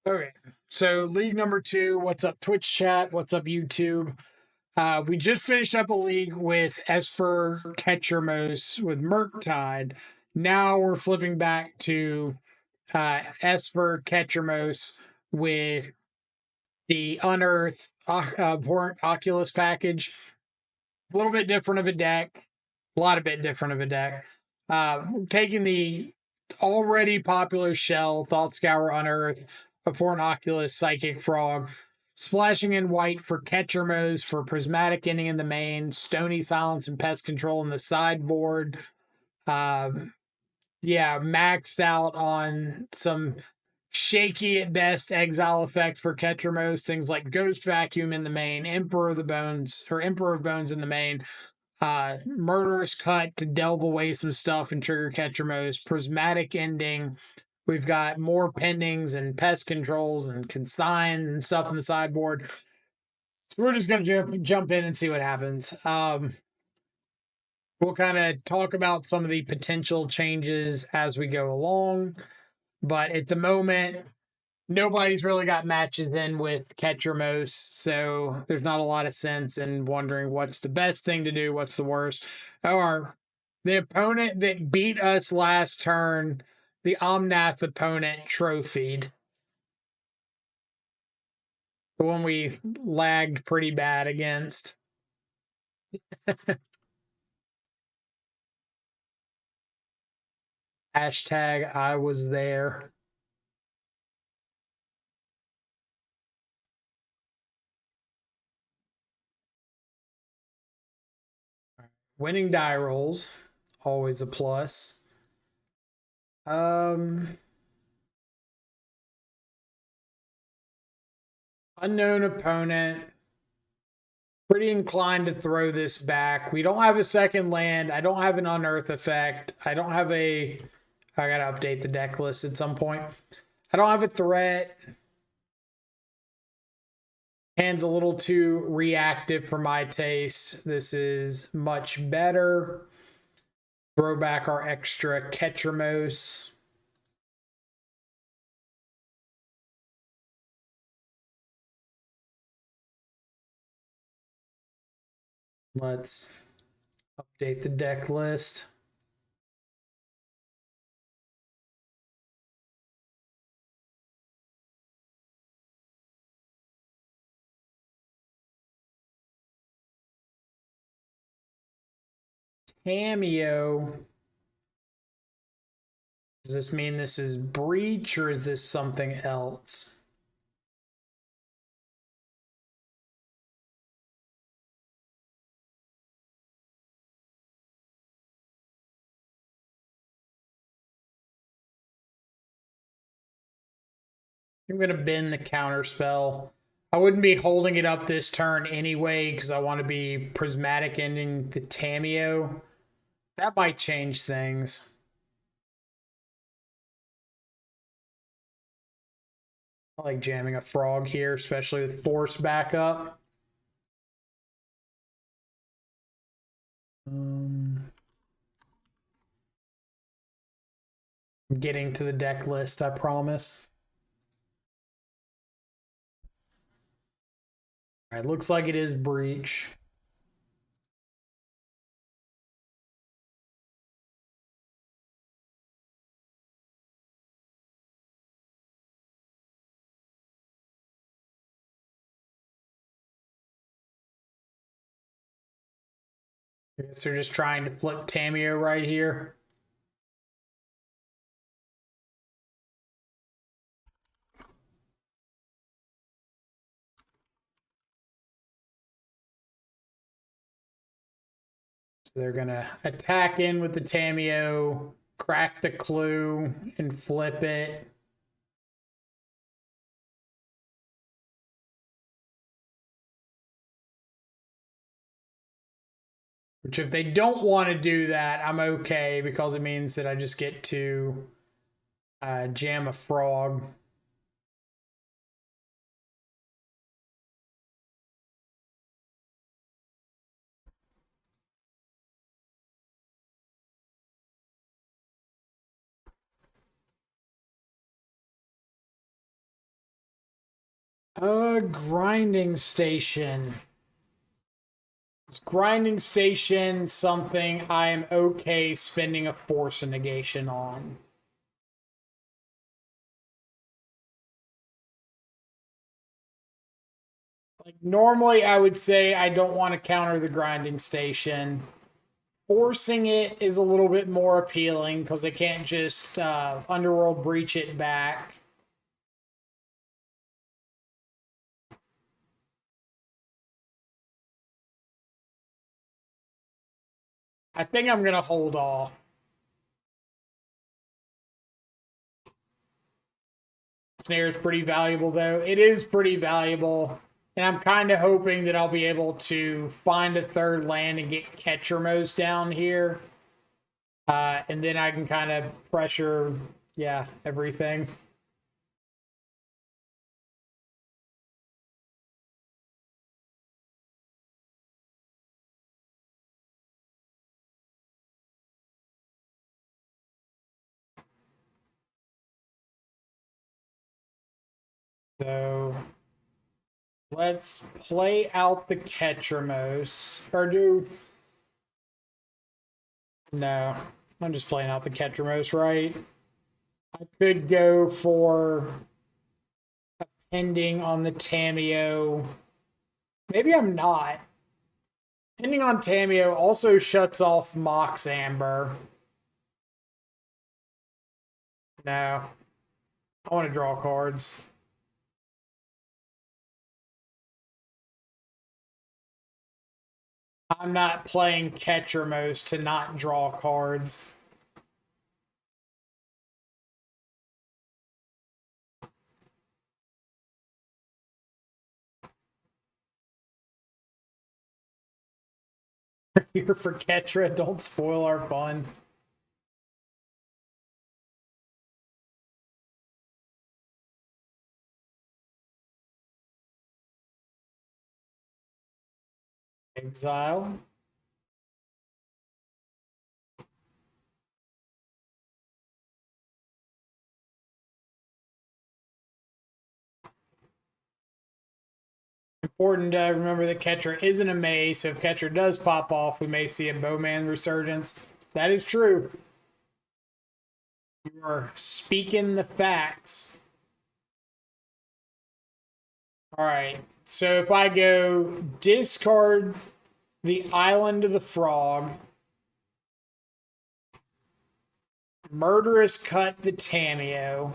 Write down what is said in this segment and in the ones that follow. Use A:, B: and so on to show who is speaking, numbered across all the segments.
A: Okay, so league number 2. What's up, Twitch chat? What's up, YouTube? We just finished up a league with Esper, Ketramose, with Murktide. Now we're flipping back to Esper, Ketramose with the Unearth Oculus package. A little bit different of a deck. A lot of bit different of a deck. Taking the already popular shell, Thought Scour, Unearth, Abhorrent Oculus, Psychic Frog, splashing in white for Ketramose for Prismatic Ending in the main, Stony Silence and Pest Control in the sideboard. Yeah, maxed out on some shaky at best exile effects for Ketramose, things like Ghost Vacuum in the main, Emperor of the Bones, or Emperor of Bones in the main, Murderous Cut to delve away some stuff and trigger Ketramose, Prismatic Ending. We've got more pendings and pest controls and consigns and stuff in the sideboard. So we're just going to jump in and see what happens. We'll kind of talk about some of the potential changes as we go along. But at the moment, nobody's really got matches in with Ketramose, so there's not a lot of sense in wondering what's the best thing to do, what's the worst. Or the opponent that beat us last turn, the Omnath opponent trophied. The one we lagged pretty bad against. Hashtag I was there. Winning die rolls, always a plus. Unknown opponent. Pretty inclined to throw this back. We don't have a second land. I don't have an Unearth effect. I don't have a... I gotta update the deck list at some point. I don't have a threat. Hand's a little too reactive for my taste. This is much better. Throw back our extra Ketramose. Let's update the deck list. Cameo. Does this mean this is Breach or is this something else? I'm going to bend the counter spell. I wouldn't be holding it up this turn anyway because I want to be Prismatic Ending the Cameo. That might change things. I like jamming a frog here, especially with force backup. I'm getting to the deck list, I promise. All right, looks like it is Breach. I guess they're just trying to flip Cameo right here. So they're going to attack in with the Cameo, crack the clue, and flip it. Which if they don't want to do that, I'm okay because it means that I just get to jam a frog. A grinding station. Is grinding station something I am okay spending a force and negation on? Like normally I would say I don't want to counter the grinding station. Forcing it is a little bit more appealing because they can't just underworld breach it back. I think I'm gonna hold off. Snare is pretty valuable though. It is pretty valuable. And I'm kind of hoping that I'll be able to find a third land and get Ketramose down here. And then I can kind of pressure, yeah, everything. So let's play out the Ketramose. Or do... No, I'm just playing out the Ketramose, right? I could go for a pending on the Tameo. Maybe I'm not. Pending on Tameo also shuts off Mox Amber. No. I want to draw cards. I'm not playing Ketramose to not draw cards. Here for Ketra, don't spoil our fun. Exile. Important to remember that Ketra isn't a maze, so if Ketra does pop off, we may see a Bowman resurgence. That is true. You are speaking the facts. All right. So if I go discard the Island of the Frog, Murderous Cut the Tameo,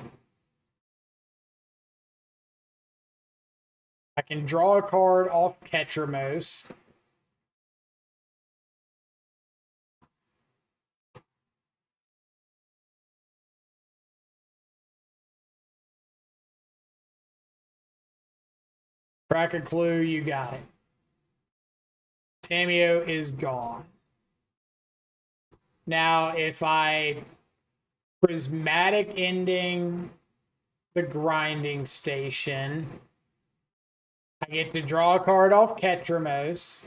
A: I can draw a card off Ketramose. Crack a clue, you got it. Tameo is gone. Now, if I prismatic ending the grinding station, I get to draw a card off Ketramose.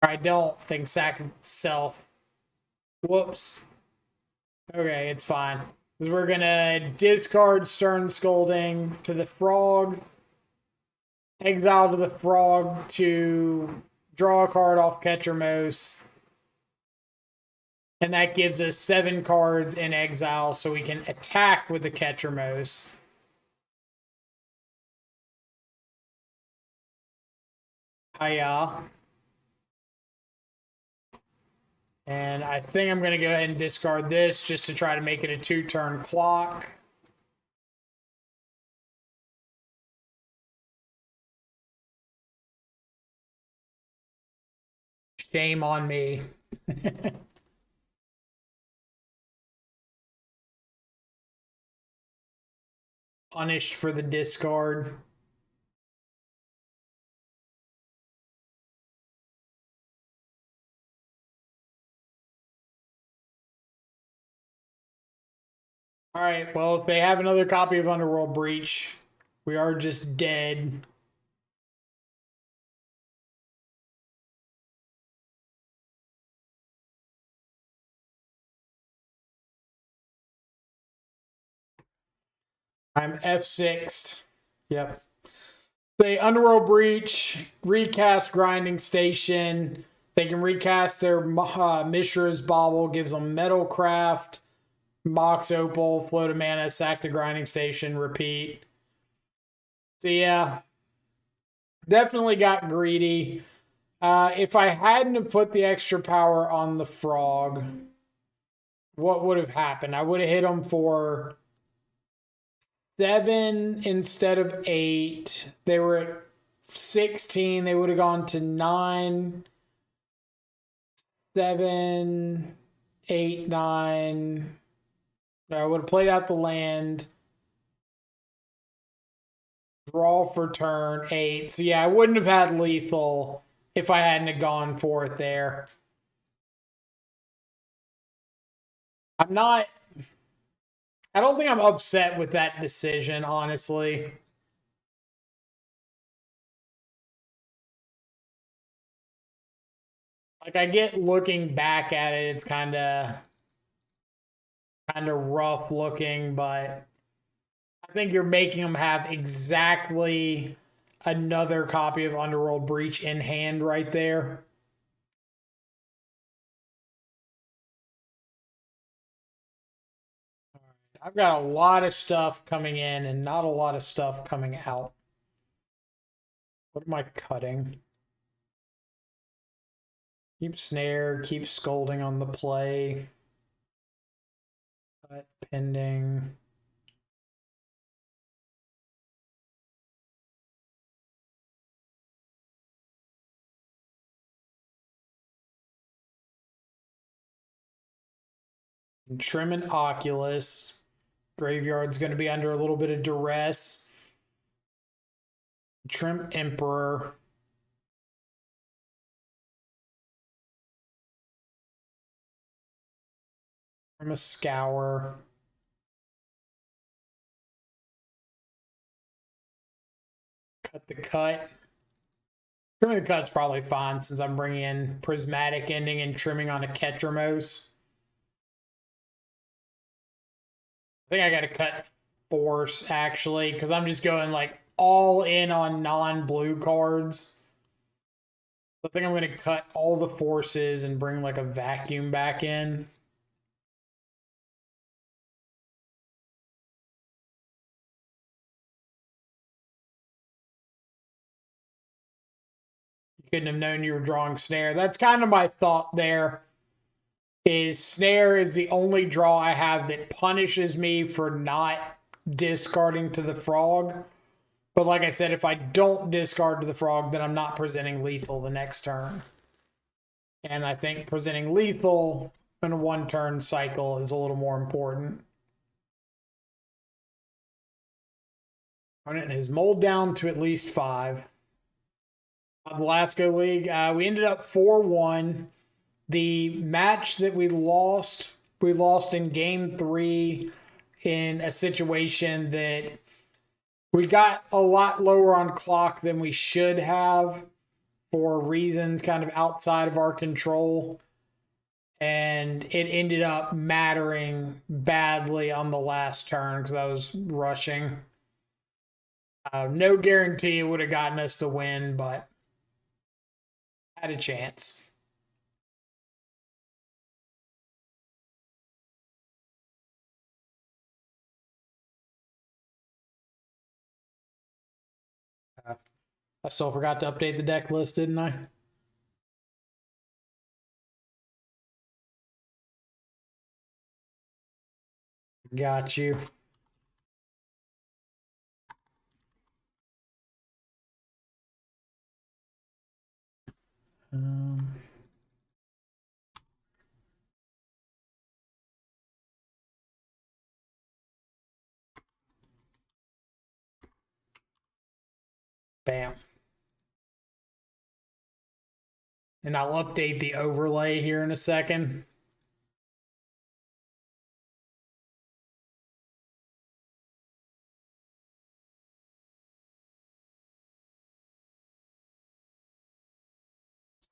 A: I don't think sack itself. Whoops. Okay, it's fine. We're gonna discard Stern Scolding to the Frog, exile to the Frog to draw a card off Ketramose, and that gives us 7 cards in exile, so we can attack with the Ketramose. Hiya. And I think I'm going to go ahead and discard this just to try to make it a 2-turn clock. Shame on me. Punished for the discard. All right, well, if they have another copy of Underworld Breach, we are just dead. I'm F6. Yep. Say Underworld Breach, recast Grinding Station. They can recast their Mishra's Bauble, gives them Metalcraft, Mox Opal, Float of Mana, sack the Grinding Station, repeat. So yeah, definitely got greedy. If I hadn't have put the extra power on the frog, what would have happened? I would have hit him for 7 instead of 8. They were at 16. They would have gone to 9, 7, 8, 9. I would have played out the land. Draw for turn 8. So yeah, I wouldn't have had lethal if I hadn't have gone for it there. I don't think I'm upset with that decision, honestly. Like, I get looking back at it, it's kind of rough looking, but I think you're making them have exactly another copy of Underworld Breach in hand right there. I've got a lot of stuff coming in and not a lot of stuff coming out. What am I cutting? Keep snare, keep scolding on the play. Cut, pending. Trimming Oculus. Graveyard's going to be under a little bit of duress. Trim Emperor. Trim a Scour. Cut the cut. Trimming the cut's probably fine since I'm bringing in Prismatic Ending and trimming on a Ketramose. I think I got to cut Force, actually, because I'm just going, like, all in on non-blue cards. I think I'm going to cut all the Forces and bring, like, a Vacuum back in. You couldn't have known you were drawing Snare. That's kind of my thought there. Is Snare is the only draw I have that punishes me for not discarding to the frog. But like I said, if I don't discard to the frog, then I'm not presenting lethal the next turn. And I think presenting lethal in a one-turn cycle is a little more important. Opponent has mold down to at least 5. On the Lasco League, we ended up 4-1. The match that we lost in game 3 in a situation that we got a lot lower on clock than we should have for reasons kind of outside of our control. And it ended up mattering badly on the last turn because I was rushing. No guarantee it would have gotten us the win, but had a chance. I still forgot to update the deck list, didn't I? Got you. Bam. And I'll update the overlay here in a second.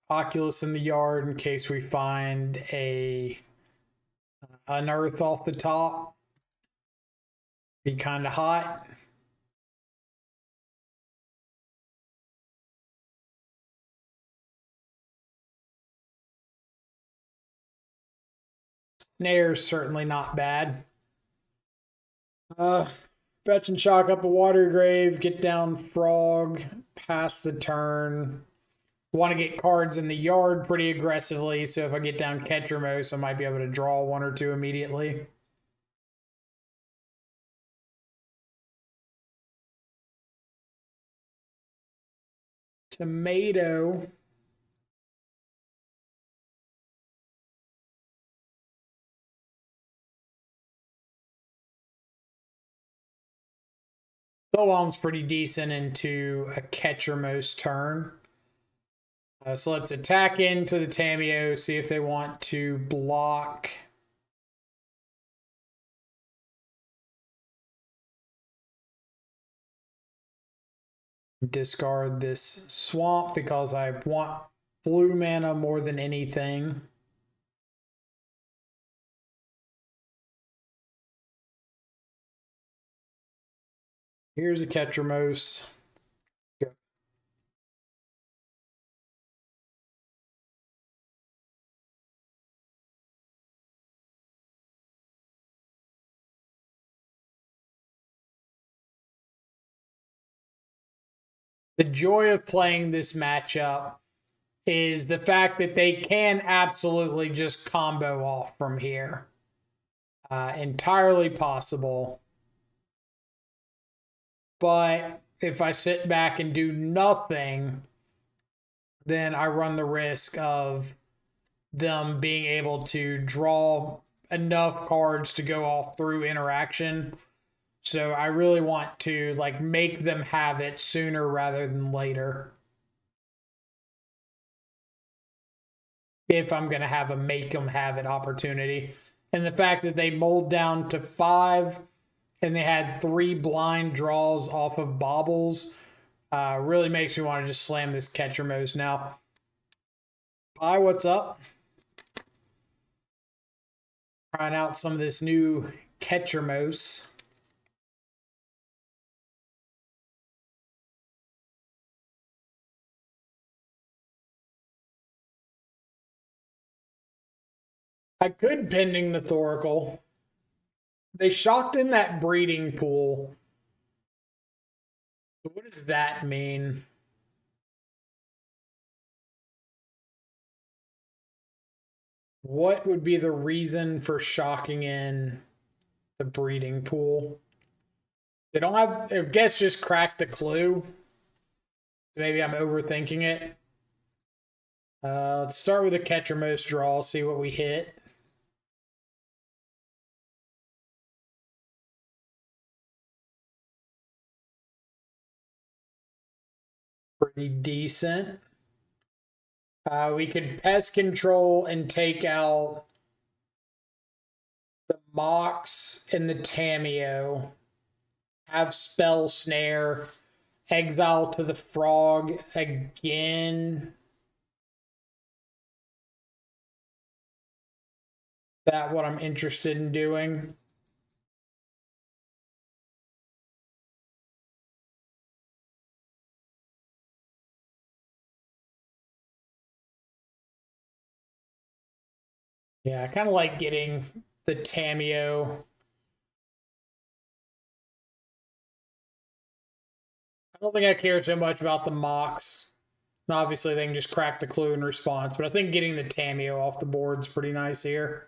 A: Oculus in the yard in case we find a Unearth off the top. Be kind of hot. Snare's certainly not bad. Fetch and shock up a water grave, get down frog, pass the turn. Want to get cards in the yard pretty aggressively, so if I get down Ketramose, I might be able to draw one or two immediately. Tomato. Golom's pretty decent into a Ketramose turn. So let's attack into the Tamiyo, see if they want to block. Discard this swamp because I want blue mana more than anything. Here's a Ketramose. Go. The joy of playing this matchup is the fact that they can absolutely just combo off from here. Entirely possible. But if I sit back and do nothing, then I run the risk of them being able to draw enough cards to go off through interaction. So I really want to like make them have it sooner rather than later. If I'm going to have a make them have it opportunity. And the fact that they mulled down to 5 and they had 3 blind draws off of baubles really makes me want to just slam this Ketramose now. Hi, what's up? Trying out some of this new Ketramose. I could pending the Thoracle. They shocked in that breeding pool. What does that mean? What would be the reason for shocking in the breeding pool? They don't have, I guess, just cracked the clue. Maybe I'm overthinking it. Let's start with a Ketramose draw, see what we hit. Pretty decent. We could pest control and take out the Mox and the Tamiyo. Have spell snare. Exile to the frog again. That what I'm interested in doing. Yeah, I kind of like getting the Tamiyo. I don't think I care so much about the Mox. Obviously, they can just crack the clue in response, but I think getting the Tamiyo off the board is pretty nice here.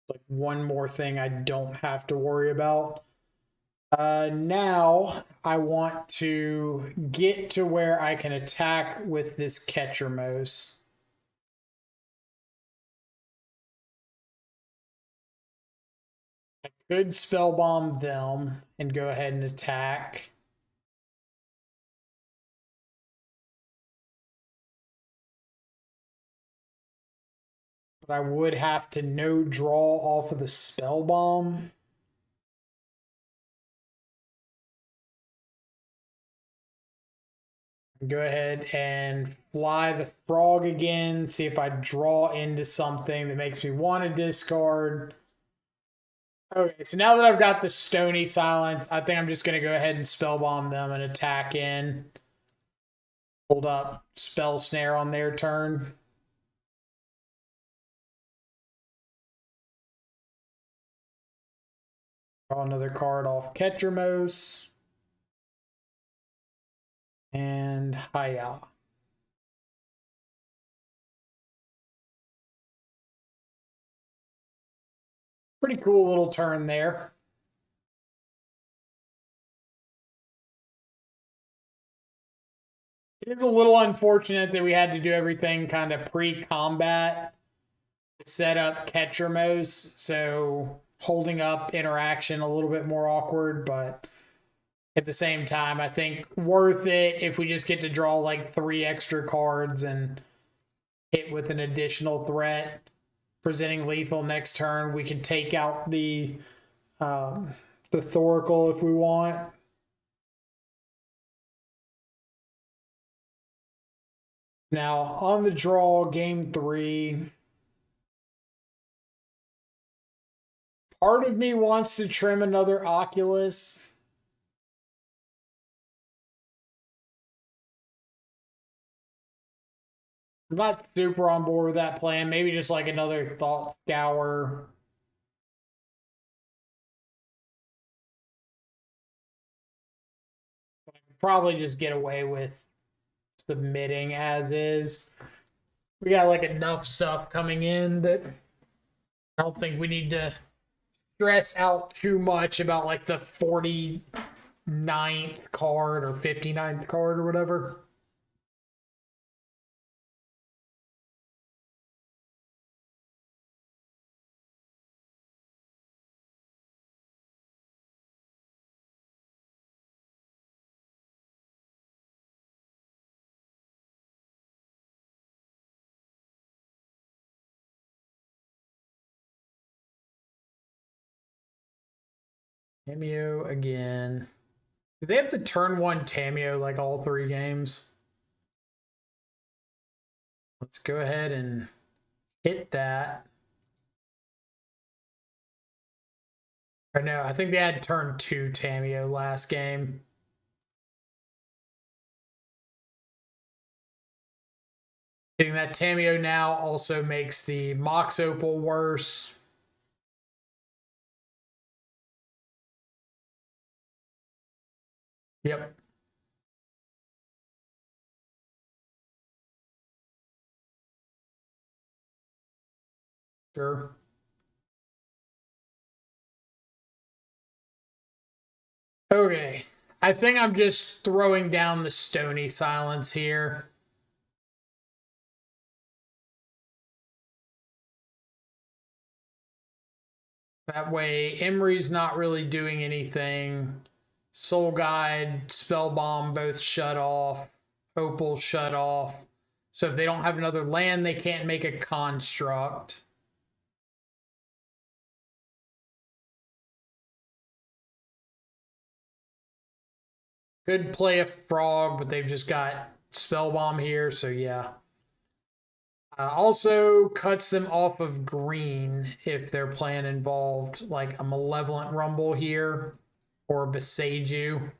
A: Like one more thing I don't have to worry about. Now I want to get to where I can attack with this Ketramose. I could spellbomb them and go ahead and attack. But I would have to no draw off of the spellbomb. Go ahead and fly the frog again. See if I draw into something that makes me want to discard. Okay, so now that I've got the Stony Silence, I think I'm just going to go ahead and spellbomb them and attack in. Hold up Spell Snare on their turn. Draw another card off Ketramose. And hiya. Pretty cool little turn there. It is a little unfortunate that we had to do everything kind of pre-combat to set up Ketramose, so holding up interaction a little bit more awkward, but at the same time, I think worth it if we just get to draw like 3 extra cards and hit with an additional threat. Presenting lethal next turn, we can take out the Thoracle if we want. Now, on the draw, game 3, part of me wants to trim another Oculus. I'm not super on board with that plan. Maybe just like another Thought Scour. Probably just get away with submitting as is. We got like enough stuff coming in that I don't think we need to stress out too much about like the 49th card or 59th card or whatever. Tameo again. Do they have the turn 1 Tameo like all 3 games? Let's go ahead and hit that. Or no, I think they had turn 2 Tameo last game. Getting that Tameo now also makes the Mox Opal worse. Yep. Sure. Okay. I think I'm just throwing down the Stony Silence here. That way, Emery's not really doing anything. Soul Guide, Spellbomb both shut off. Opal shut off. So if they don't have another land, they can't make a construct. Could play a frog, but they've just got Spellbomb here, so yeah. Also cuts them off of green if their plan involved like a Malevolent Rumble here or a Beseiju.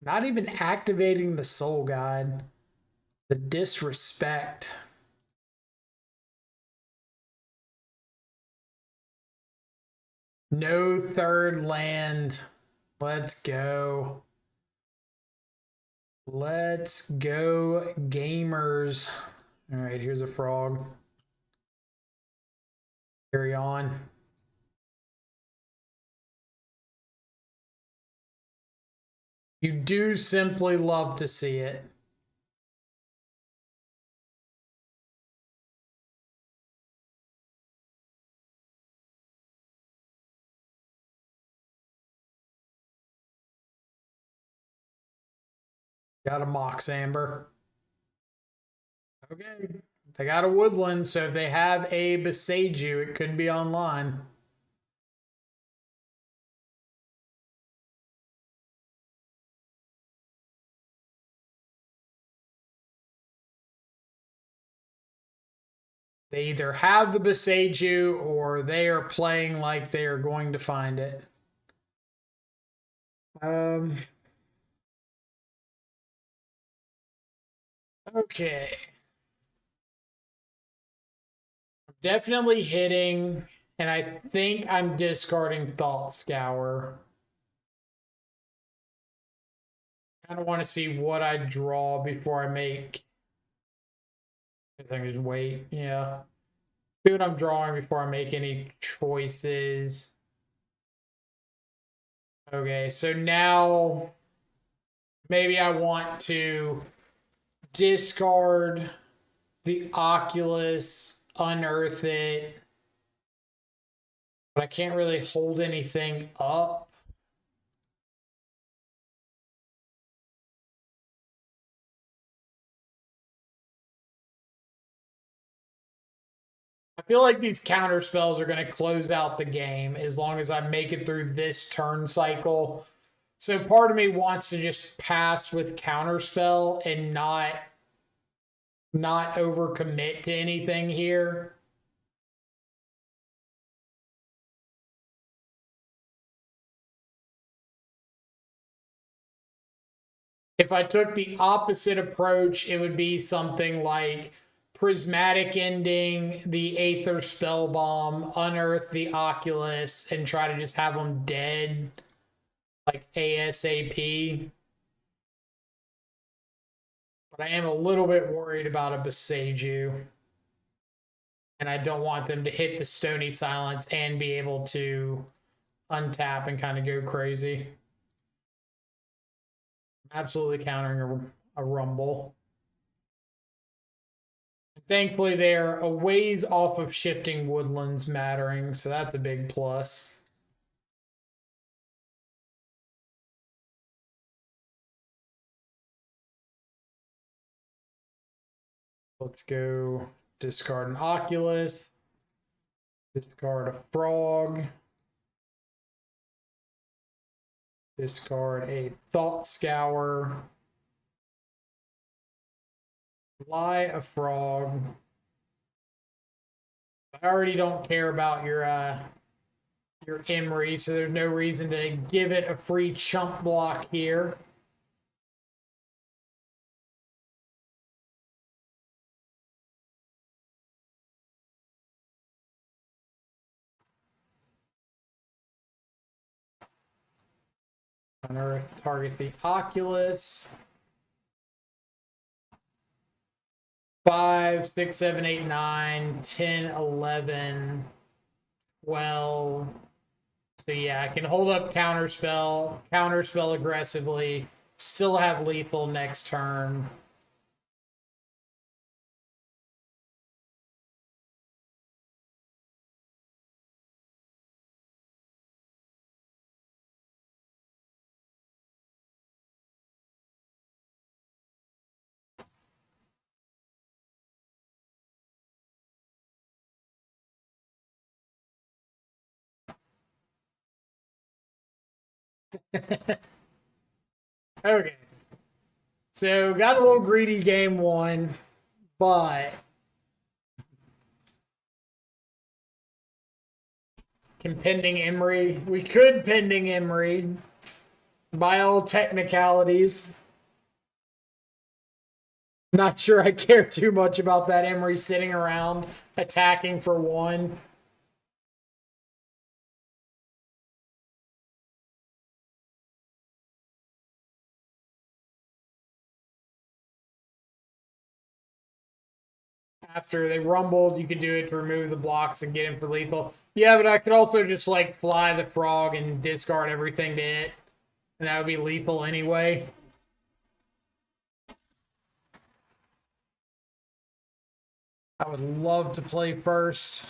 A: Not even activating the Soul Guide. The disrespect. No third land. Let's go. Let's go, gamers. All right, here's a frog. Carry on. You do simply love to see it. Got a Mox Amber. Okay. They got a woodland, so if they have a Beseiju, it could be online. They either have the Beseiju or they are playing like they are going to find it. Okay. Definitely hitting, and I think I'm discarding Thought Scour. Kind of want to see what I draw before I make. I think just wait. Yeah. See what I'm drawing before I make any choices. Okay, so now maybe I want to discard the Oculus, unearth it, but I can't really hold anything up. I feel like these counter spells are going to close out the game as long as I make it through this turn cycle. So part of me wants to just pass with counter spell and not overcommit to anything here. If I took the opposite approach, it would be something like Prismatic Ending, the Aether Spellbomb, Unearth the Oculus, and try to just have them dead, like ASAP. But I am a little bit worried about a Beseiju. And I don't want them to hit the Stony Silence and be able to untap and kind of go crazy. Absolutely countering a Rumble. Thankfully, they're a ways off of shifting Woodlands mattering, so that's a big plus. Let's go discard an Oculus, discard a Frog, discard a Thought Scour, fly a Frog. I already don't care about your Emery, so there's no reason to give it a free chump block here. Unearth, target the Oculus. 5, 6, 7, 8, 9, 10, 11, 12. So yeah, I can hold up counterspell aggressively, still have lethal next turn. Okay. So got a little greedy game one, but can pending Emery. We could pending Emery by all technicalities. Not sure I care too much about that Emery sitting around attacking for one. After they rumbled, you could do it to remove the blocks and get him for lethal. Yeah, but I could also just like fly the Frog and discard everything to it. And that would be lethal anyway. I would love to play first.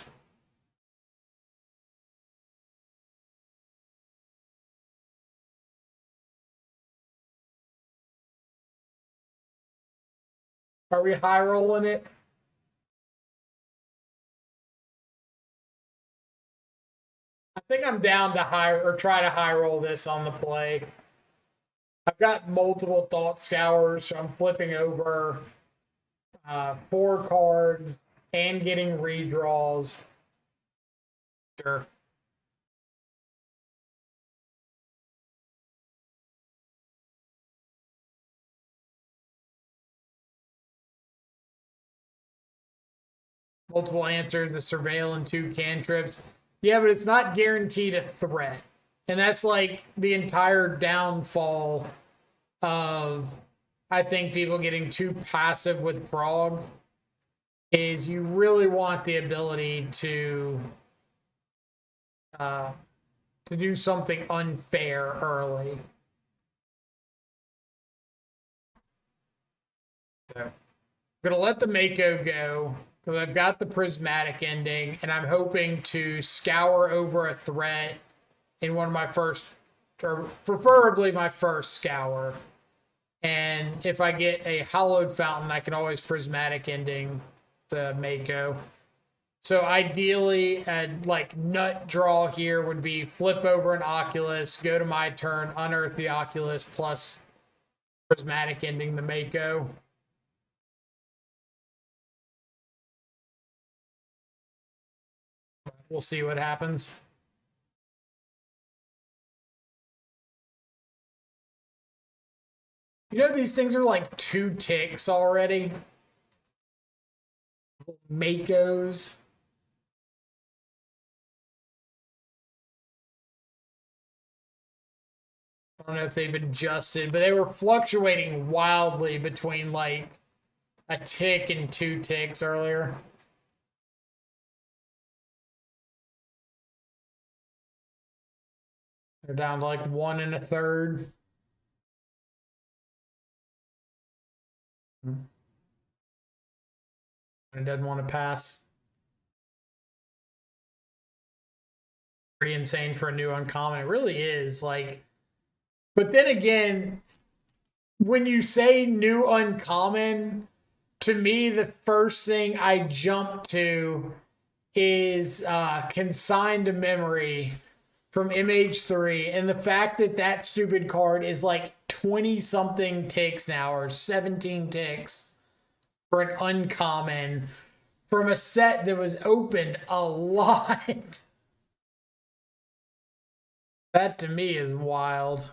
A: Are we high rolling it? I think I'm down to try to high roll this on the play. I've got multiple thought scours, so I'm flipping over 4 cards and getting redraws. Sure. Multiple answers, a surveil, and 2 cantrips. Yeah, but it's not guaranteed a threat. And that's like the entire downfall of, I think, people getting too passive with Frog, is you really want the ability to do something unfair early. So I'm gonna let the Mako go because I've got the prismatic ending, and I'm hoping to scour over a threat in one of my first, or preferably my first scour. And if I get a hollowed fountain, I can always prismatic ending the Mako. So ideally, a like nut draw here would be flip over an Oculus, go to my turn, unearth the Oculus plus prismatic ending the Mako. We'll see what happens. You know, these things are like 2 ticks already. Makos. I don't know if they've adjusted, but they were fluctuating wildly between like a tick and 2 ticks earlier. They're down to like 1 1/3. It doesn't want to pass. Pretty insane for a new uncommon. It really is. Like, but then again, when you say new uncommon, to me, the first thing I jump to is Consigned to Memory from MH3. And the fact that that stupid card is like 20 something ticks now, or 17 ticks for an uncommon from a set that was opened a lot. That to me is wild.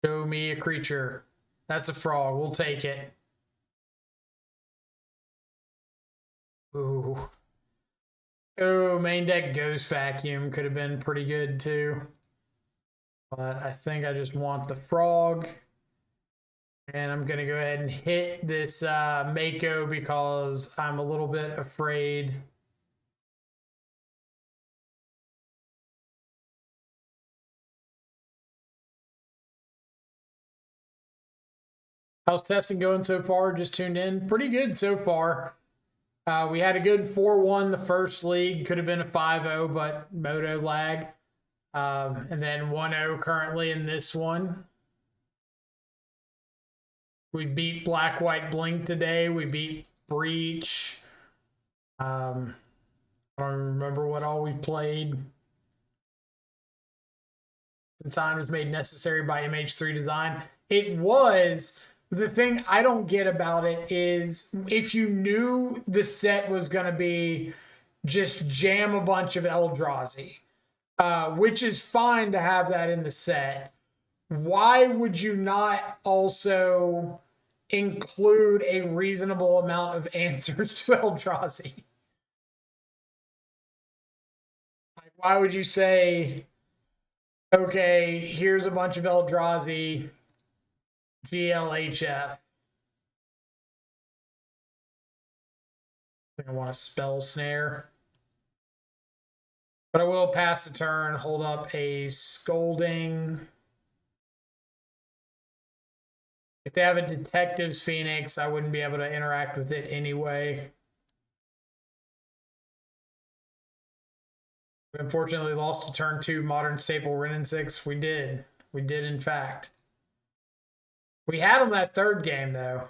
A: Show me a creature. That's a frog. We'll take it. Ooh. Oh, main deck Ghost Vacuum could have been pretty good too. But I think I just want the frog. And I'm going to go ahead and hit this Mako because I'm a little bit afraid. How's testing going so far? Just tuned in. Pretty good so far. We had a good 4-1 the first league. Could have been a 5-0, but moto lag. And then 1-0 currently in this one. We beat Black White Blink today. We beat Breach. I don't remember what all we've played. Design was made necessary by MH3 Design. It was. The thing I don't get about it is if you knew the set was going to be just jam a bunch of Eldrazi, which is fine to have that in the set, why would you not also include a reasonable amount of answers to Eldrazi? Like, why would you say, okay, here's a bunch of Eldrazi, GLHF? I think I want a Spell Snare. But I will pass the turn, hold up a Scolding. If they have a Detective's Phoenix, I wouldn't be able to interact with it anyway. We unfortunately lost to turn 2 Modern Staple Renin 6. We did. We did, in fact. We had them that third game, though.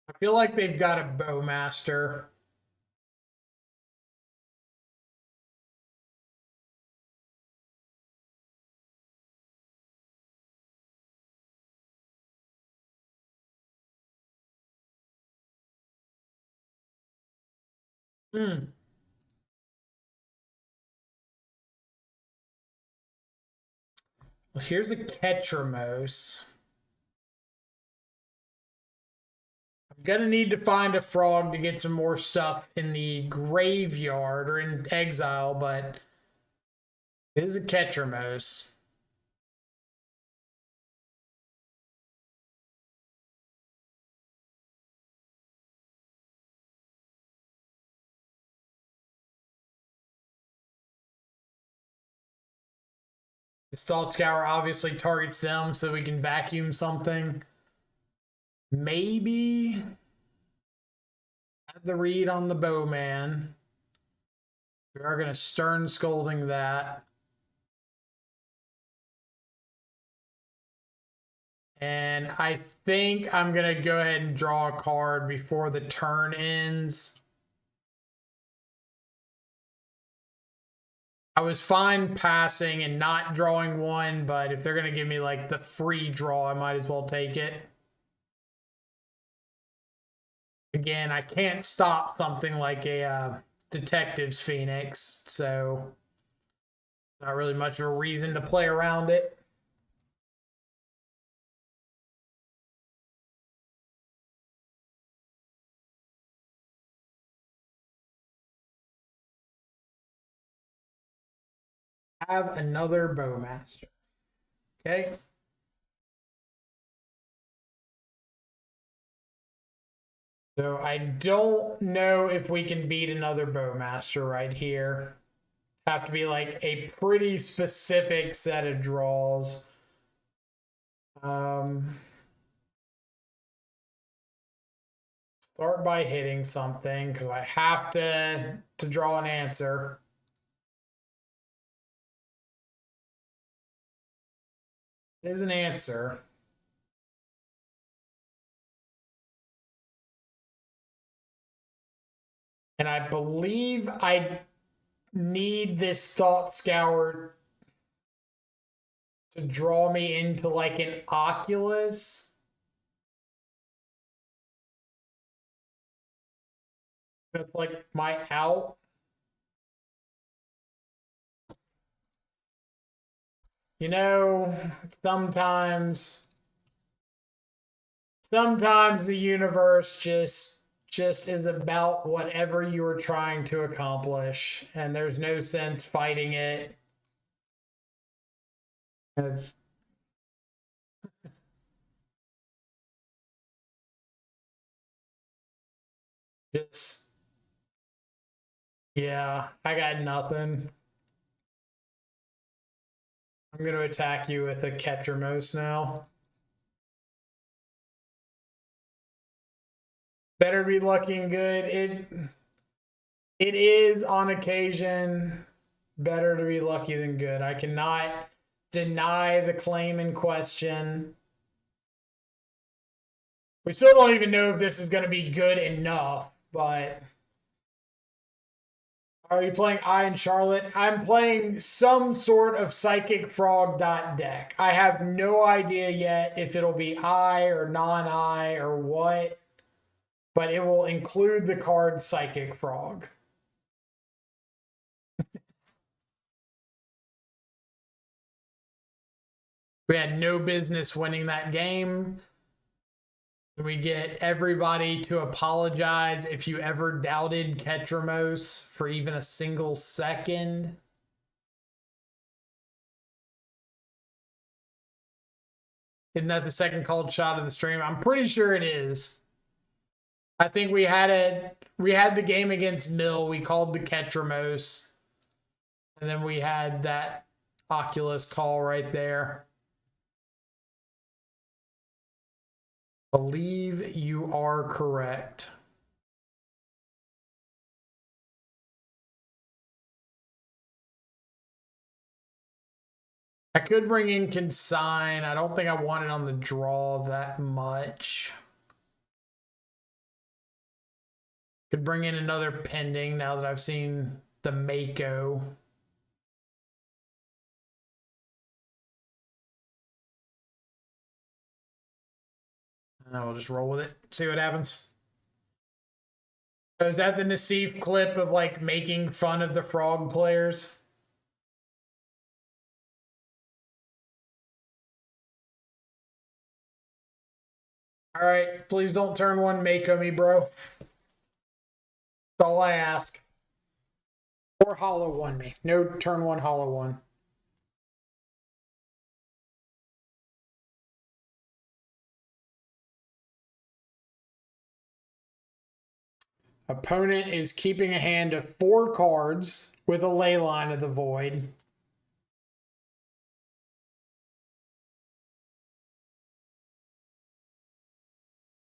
A: I feel like they've got a Bowmaster. Hmm. Well, here's a Ketramose. I'm gonna need to find a frog to get some more stuff in the graveyard or in exile, but it is a Ketramose. The Salt Scour obviously targets them, so we can vacuum something. Maybe the read on the Bowman. We are going to Stern Scolding that. And I think I'm going to go ahead and draw a card before the turn ends. I was fine passing and not drawing one, but if they're going to give me like the free draw, I might as well take it. Again, I can't stop something like a Detective's Phoenix, so not really much of a reason to play around it. Have another Bowmaster. Okay. So I don't know if we can beat another Bowmaster right here. Have to be like a pretty specific set of draws. Start by hitting something because I have to draw an answer. It is an answer. And I believe I need this Thought Scour to draw me into like an Oculus. That's like my out. You know, sometimes the universe just is about whatever you are trying to accomplish, and there's no sense fighting it. It's just, yeah, I got nothing. I'm going to attack you with a Ketramose now. Better be lucky and good. It is on occasion better to be lucky than good. I cannot deny the claim in question. We still don't even know if this is going to be good enough, but are you playing I and Charlotte? I'm playing some sort of Psychic Frog deck. I have no idea yet if it'll be I or non-I or what, but it will include the card Psychic Frog. We had no business winning that game. We get everybody to apologize if you ever doubted Ketramose for even a single second. Isn't that the second called shot of the stream? I'm pretty sure it is. I think we had it. We had the game against Mill. We called the Ketramose. And then we had that Oculus call right there. Believe you are correct. I could bring in Consign. I don't think I want it on the draw that much. Could bring in another Pending now that I've seen the Mako. And I will just roll with it. See what happens. So is that the Nassif clip of like making fun of the frog players? All right, please don't turn one Mako me, bro. That's all I ask. Or hollow one me. No turn one, hollow one. Opponent is keeping a hand of 4 cards with a ley line of the void.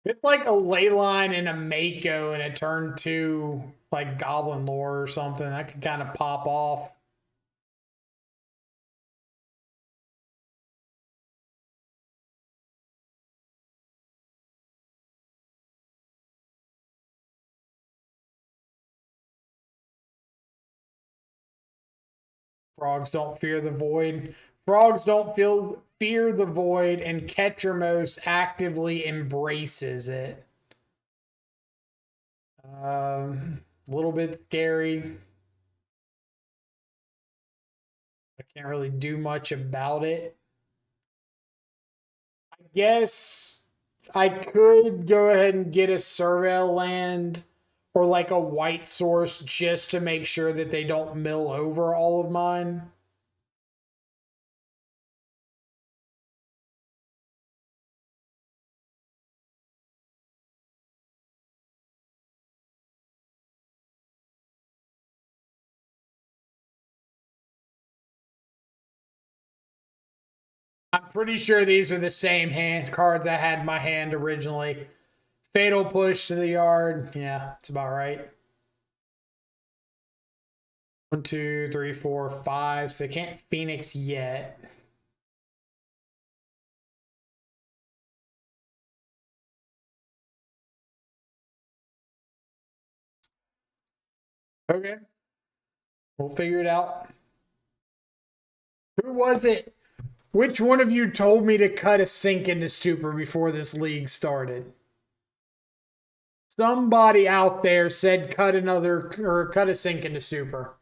A: It's like a ley line and a Mako and a turn 2 like Goblin Lore or something. That could kind of pop off. Frogs don't fear the void. Frogs don't fear the void, and Ketramose actively embraces it. A little bit scary. I can't really do much about it. I guess I could go ahead and get a Surveil land or like a white source just to make sure that they don't mill over all of mine. I'm pretty sure these are the same hand cards I had in my hand originally. Fatal Push to the yard. Yeah, it's about right. 1, 2, 3, 4, 5. So they can't Phoenix yet. Okay. We'll figure it out. Who was it? Which one of you told me to cut a sink into Stupor before this league started? Somebody out there said cut a sink into Stupor.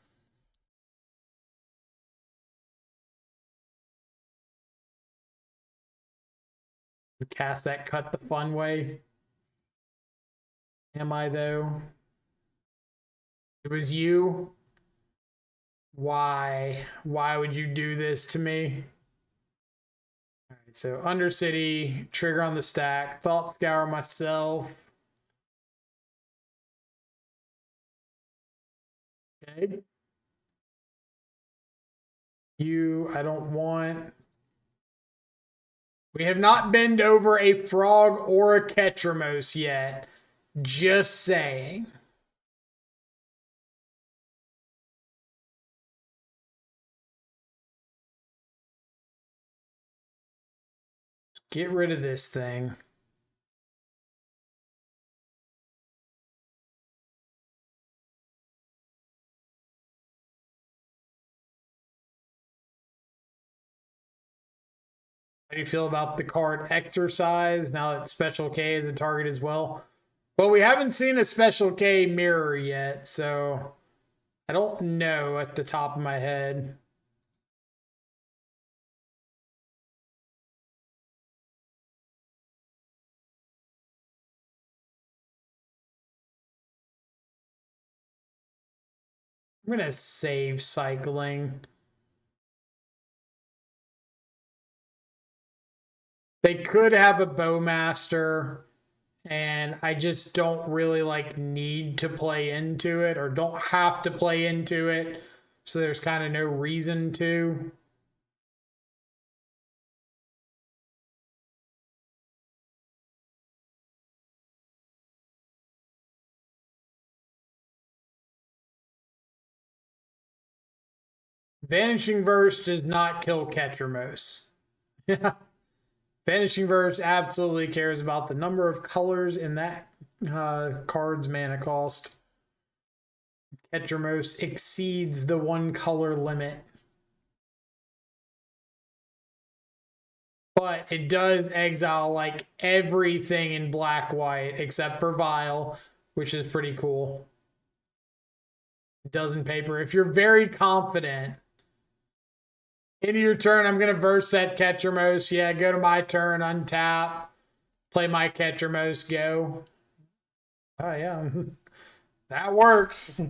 A: Cast that cut the fun way. Am I though? It was you. Why? Why would you do this to me? All right, so Undercity, trigger on the stack, Thought Scour myself. Okay. You, I don't want. We have not bent over a frog or a Ketramose yet. Just saying. Get rid of this thing. How do you feel about the card Exercise now that Special K is a target as well? But we haven't seen a Special K mirror yet, so I don't know at the top of my head. I'm going to save cycling. They could have a Bowmaster, and I just don't really like need to play into it or don't have to play into it. So there's kind of no reason to. Vanishing Verse does not kill Ketramose. Vanishing Verse absolutely cares about the number of colors in that card's mana cost. Ketramose exceeds the one color limit. But it does exile like everything in black white except for Vile, which is pretty cool. It doesn't paper. If you're very confident, into your turn, I'm going to verse that Ketramose. Yeah, go to my turn, untap, play my Ketramose, go. Oh, yeah. That works.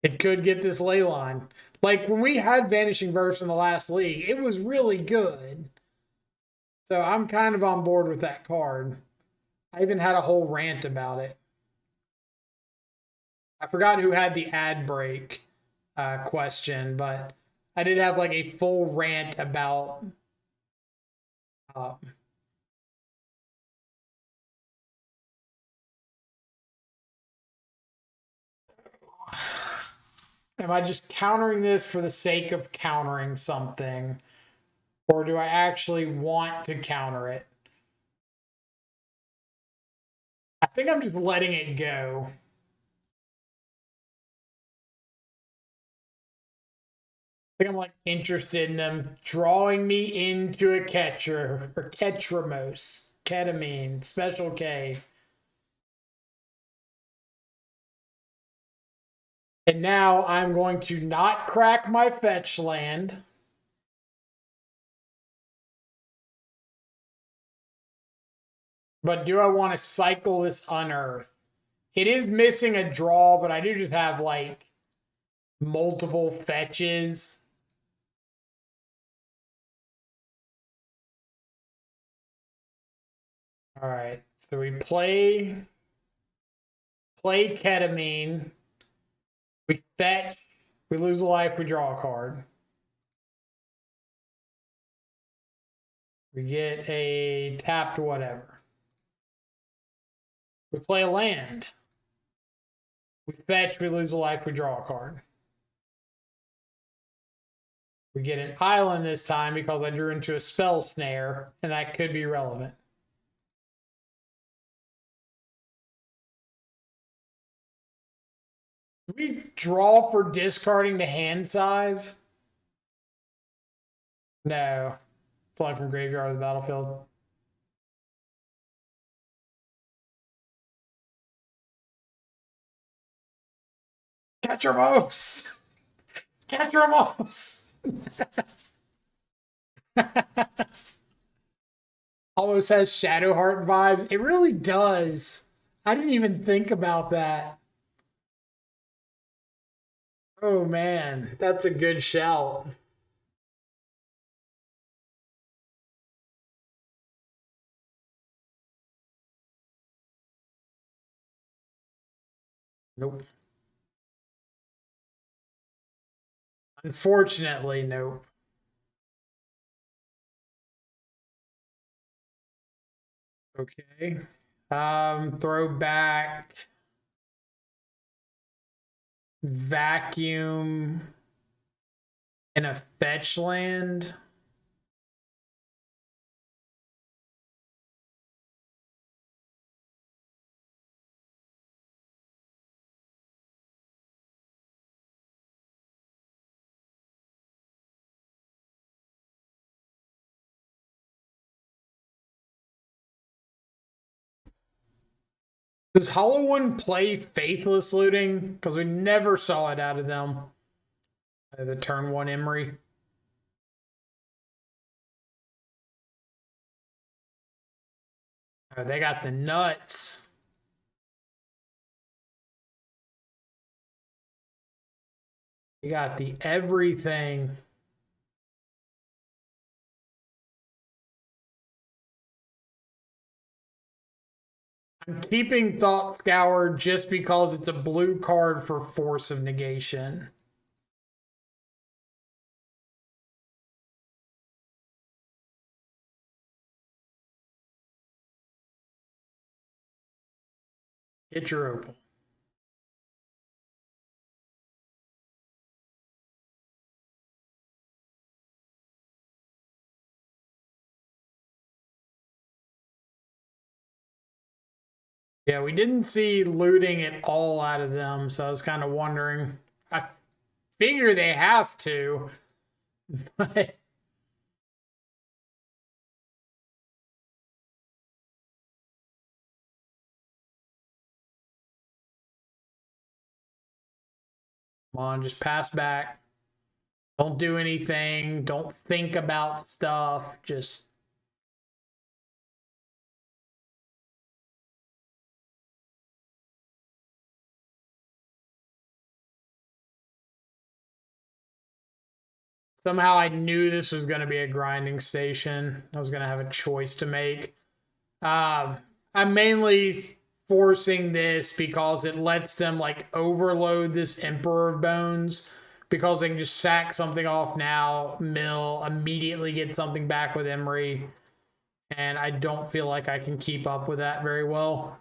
A: It could get this ley line. Like when we had Vanishing Verse in the last league, it was really good. So I'm kind of on board with that card. I even had a whole rant about it. I forgot who had the ad break question, but I did have like a full rant about am I just countering this for the sake of countering something, or do I actually want to counter it? I think I'm just letting it go. I think I'm like interested in them drawing me into a catcher or Ketramose, ketamine, special K. And now I'm going to not crack my fetch land. But do I want to cycle this Unearth? It is missing a draw, but I do just have like multiple fetches. All right, so we play ketamine. We fetch. We lose a life. We draw a card. We get a tapped whatever. We play a land. We fetch. We lose a life. We draw a card. We get an island this time because I drew into a spell snare, and that could be relevant. Do we draw for discarding the hand size? No. It's only from graveyard to the battlefield. Ketramose! Ketramose! Almost has Shadowheart vibes. It really does. I didn't even think about that. Oh man, that's a good shout. Nope. Unfortunately, nope. Okay. Throw back. Vacuum. And a fetch land. Does Hollow One play Faithless Looting? Because we never saw it out of them. The turn one Emery. Oh, they got the nuts. You got the everything. I'm keeping Thought Scour just because it's a blue card for Force of Negation. Get your opal. Yeah, we didn't see looting at all out of them, so I was kind of wondering. I figure they have to, but come on, just pass back. Don't do anything. Don't think about stuff. Just somehow I knew this was going to be a grinding station. I was going to have a choice to make. I'm mainly forcing this because it lets them like overload this Emperor of Bones because they can just sack something off now, mill, immediately get something back with Emery. And I don't feel like I can keep up with that very well.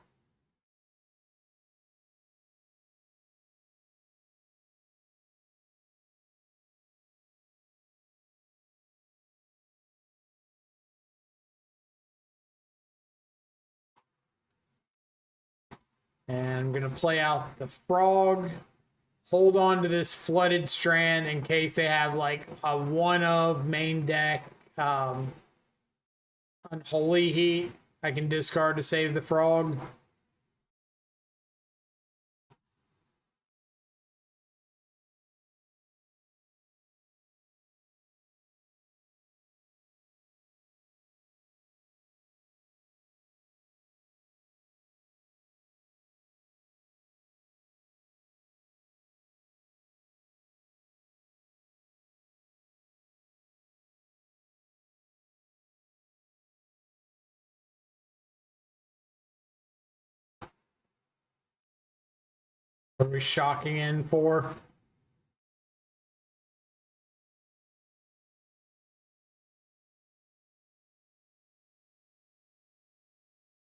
A: And I'm going to play out the Frog. Hold on to this Flooded Strand in case they have like a one of main deck Unholy Heat. I can discard to save the Frog. What are we shocking in for?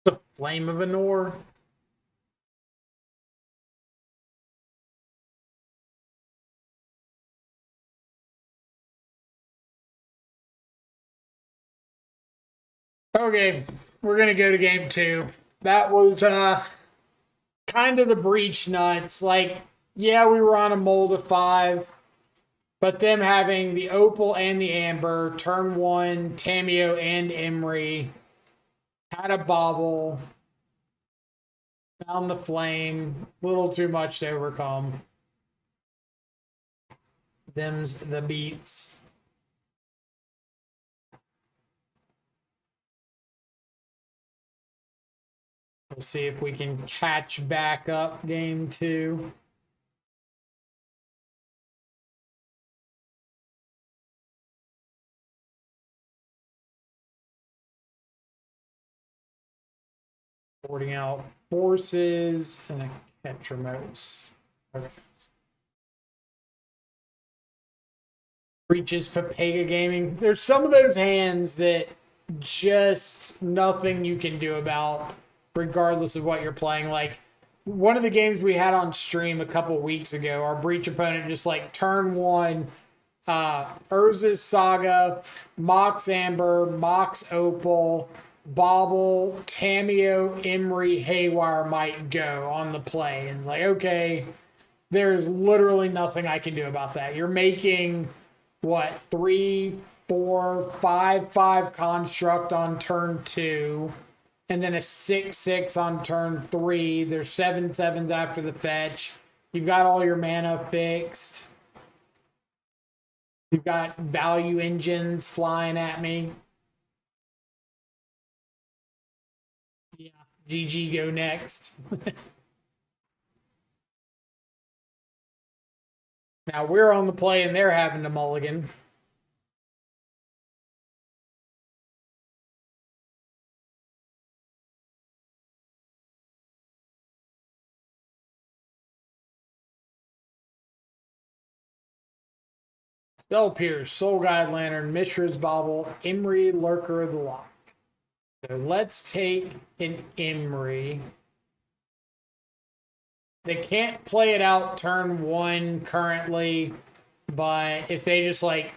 A: The Flame of Anor. Okay, we're gonna go to game two. That was kind of the breach nuts. Like, yeah, we were on a mold of 5, but them having the Opal and the Amber, turn 1, Tamio and Emery, had a bobble, found the flame, little too much to overcome. Them's the beats. We'll see if we can catch back up game 2. Sorting out forces and a Ketramose. Okay. Reaches Papega Gaming. There's some of those hands that just nothing you can do about, regardless of what you're playing. Like one of the games we had on stream a couple weeks ago, our breach opponent just like turn 1, Urza's Saga, Mox Amber, Mox Opal, Bobble, Tamio, Emery, Haywire might go on the play. And it's like, okay, there's literally nothing I can do about that. You're making what, 3, 4, 5, 5 construct on turn 2, and then a 6/6 on turn 3. There's 7/7s after the fetch. You've got all your mana fixed. You've got value engines flying at me. Yeah, GG, go next. Now we're on the play and they're having to mulligan. Spell Pierce, Soul Guide Lantern, Mishra's Bauble, Imri, Lurker of the Lock. So let's take an Imri. They can't play it out turn 1 currently, but if they just like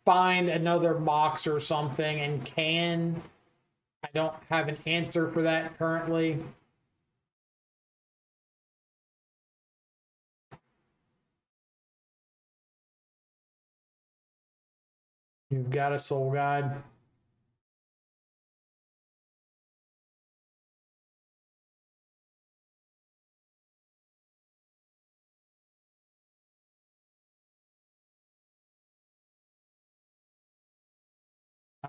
A: find another Mox or something and can, I don't have an answer for that currently. You've got a Soul Guide.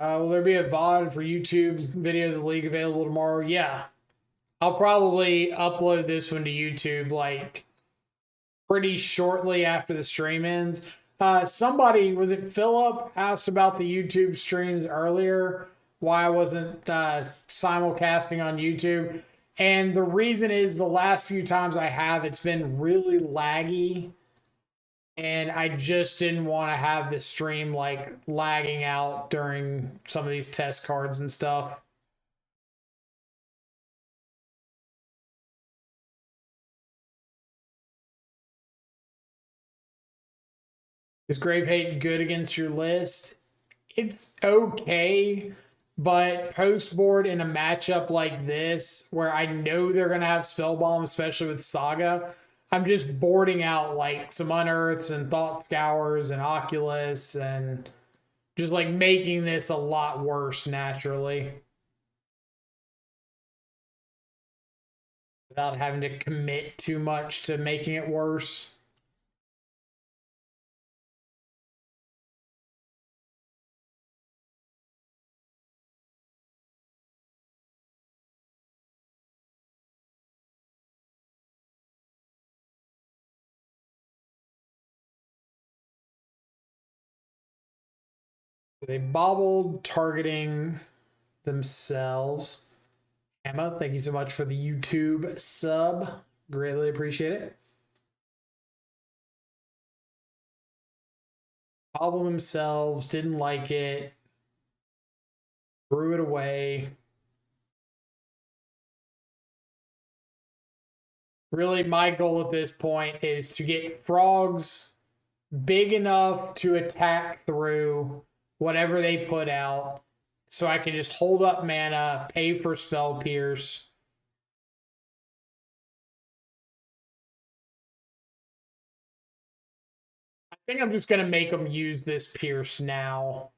A: Will there be a VOD for YouTube video of the league available tomorrow? Yeah. I'll probably upload this one to YouTube like pretty shortly after the stream ends. Somebody, was it Philip, asked about the YouTube streams earlier, why I wasn't simulcasting on YouTube. And the reason is the last few times I have, it's been really laggy. And I just didn't want to have the stream like lagging out during some of these test cards and stuff. Is Grave Hate good against your list? It's okay, but post board in a matchup like this, where I know they're going to have Spellbomb, especially with Saga, I'm just boarding out like some Unearths and Thought Scours and Oculus and just like making this a lot worse naturally without having to commit too much to making it worse. They bobbled, targeting themselves. Emma, thank you so much for the YouTube sub. Greatly appreciate it. Bobble themselves, didn't like it, threw it away. Really, my goal at this point is to get frogs big enough to attack through whatever they put out, so I can just hold up mana, pay for Spell Pierce. I think I'm just going to make them use this Pierce now.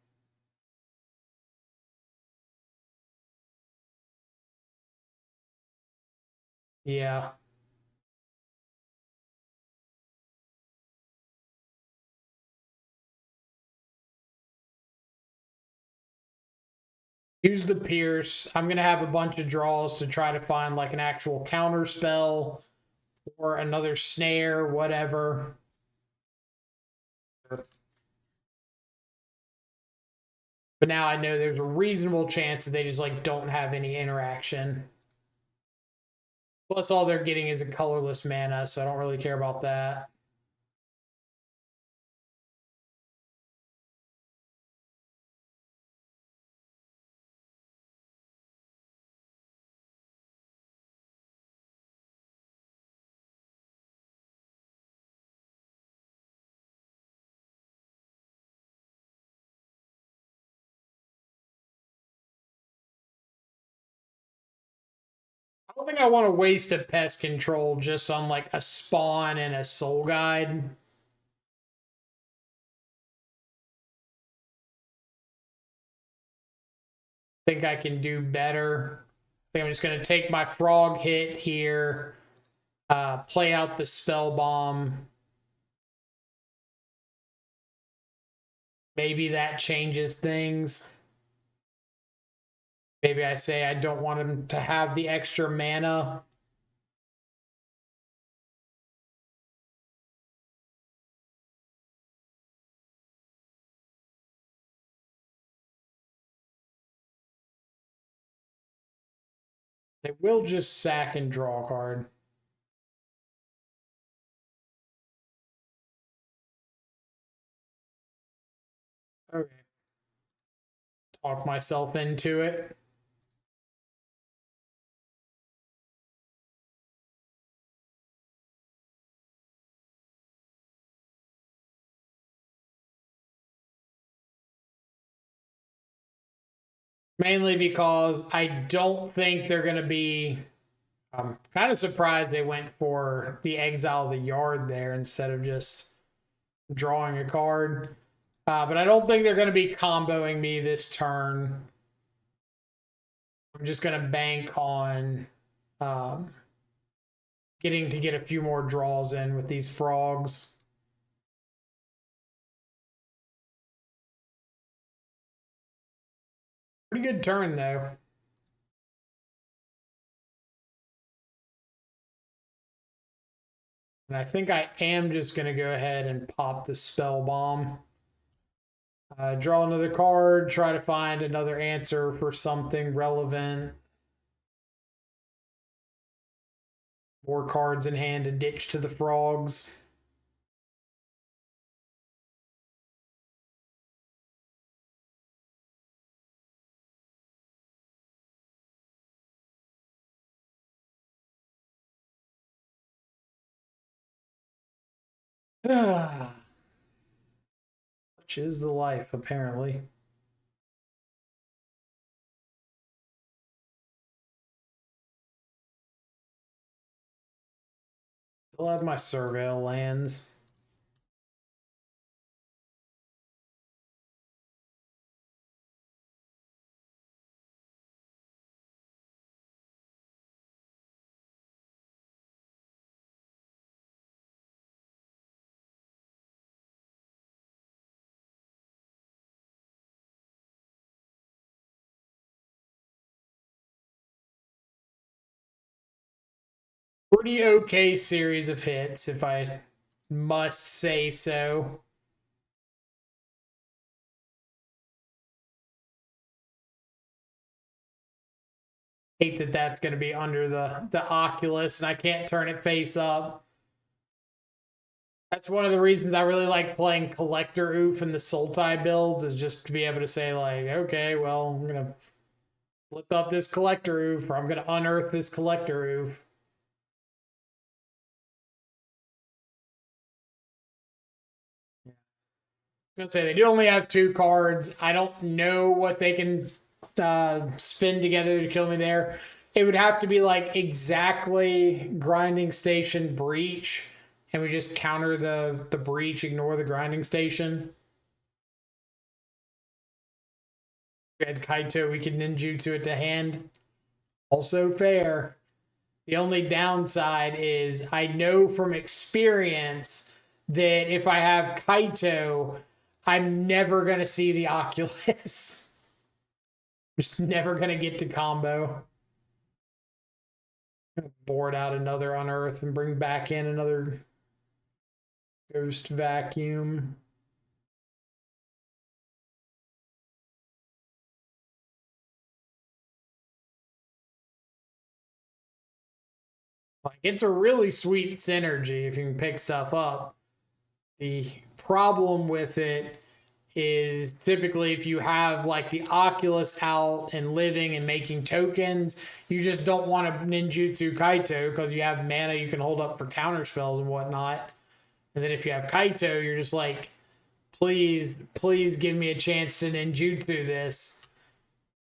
A: Yeah. Use the Pierce. I'm going to have a bunch of draws to try to find like an actual counter spell or another snare, whatever. But now I know there's a reasonable chance that they just like don't have any interaction. Plus all they're getting is a colorless mana, so I don't really care about that. I don't think I want to waste a pest control just on like a spawn and a soul guide. Think I can do better. I think I'm just going to take my frog hit here, play out the spell bomb. Maybe that changes things. Maybe I say I don't want him to have the extra mana. They will just sack and draw a card. talk myself into it. Mainly because I don't think they're going to be. I'm kind of surprised they went for the Exile of the Yard there instead of just drawing a card. But I don't think they're going to be comboing me this turn. I'm just going to bank on getting to get a few more draws in with these frogs. Pretty good turn, though. And I think I am just going to go ahead and pop the Spell Bomb. Draw another card, try to find another answer for something relevant. More cards in hand to ditch to the frogs. Such is the life, apparently. Still have my Surveil lands. Pretty okay series of hits, if I must say so. Hate that that's going to be under the Oculus and I can't turn it face up. That's one of the reasons I really like playing Collector Oof and the Sultai builds, is just to be able to say, like, okay, well, I'm going to flip up this Collector Oof, or I'm going to unearth this Collector Oof. I was gonna say they do only have 2 cards. I don't know what they can spin together to kill me there. It would have to be like exactly Grinding Station Breach, and we just counter the breach, ignore the Grinding Station. We had Kaito, we can ninjutsu it to hand. Also fair. The only downside is I know from experience that if I have Kaito, I'm never going to see the Oculus. Just never going to get to combo. Board out another Unearth and bring back in another Ghost Vacuum. Like, it's a really sweet synergy if you can pick stuff up. The problem with it is typically if you have like the Oculus out and living and making tokens, you just don't want to ninjutsu Kaito because you have mana you can hold up for counter spells and whatnot. And then if you have Kaito, you're just like, please give me a chance to ninjutsu this,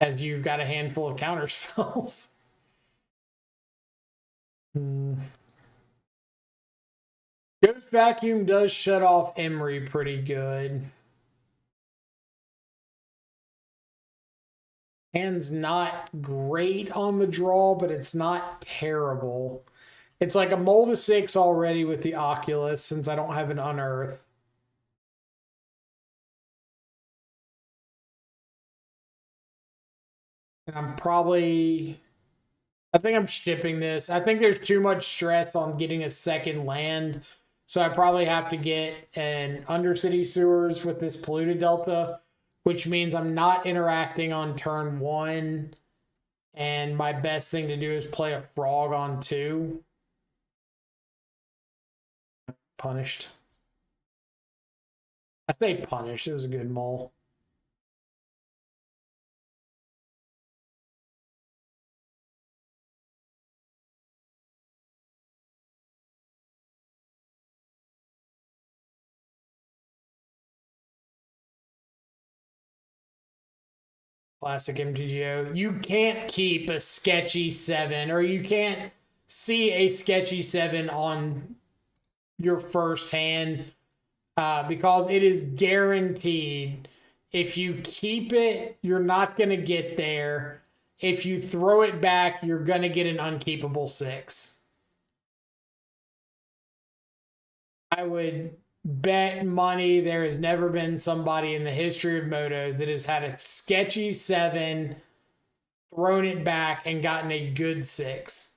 A: as you've got a handful of counter spells. Ghost Vacuum does shut off Emery pretty good. Hand's not great on the draw, but it's not terrible. It's like a mold of 6 already with the Oculus since I don't have an Unearth. And I think I'm shipping this. I think there's too much stress on getting a second land. So I probably have to get an Undercity Sewers with this Polluted Delta, which means I'm not interacting on turn 1. And my best thing to do is play a Frog on 2. Punished. I say punished. It was a good mull. Classic MTGO. You can't keep a sketchy 7, or you can't see a sketchy 7 on your first hand because it is guaranteed. If you keep it, you're not going to get there. If you throw it back, you're going to get an unkeepable 6. I would bet money there has never been somebody in the history of Moto that has had a sketchy 7, thrown it back, and gotten a good 6.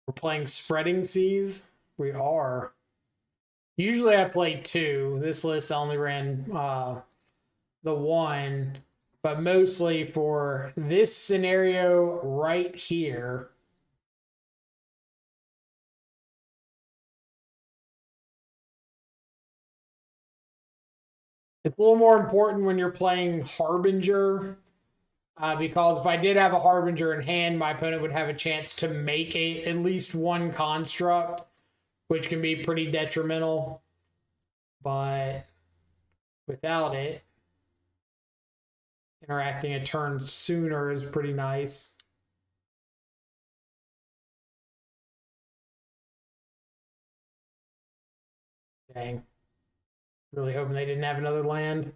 A: We're playing Spreading Seas. We are. Usually I play 2. This list I only ran the 1. But mostly for this scenario right here. It's a little more important when you're playing Harbinger. Because if I did have a Harbinger in hand, my opponent would have a chance to make at least one construct, which can be pretty detrimental. But without it, interacting a turn sooner is pretty nice. Dang. Really hoping they didn't have another land.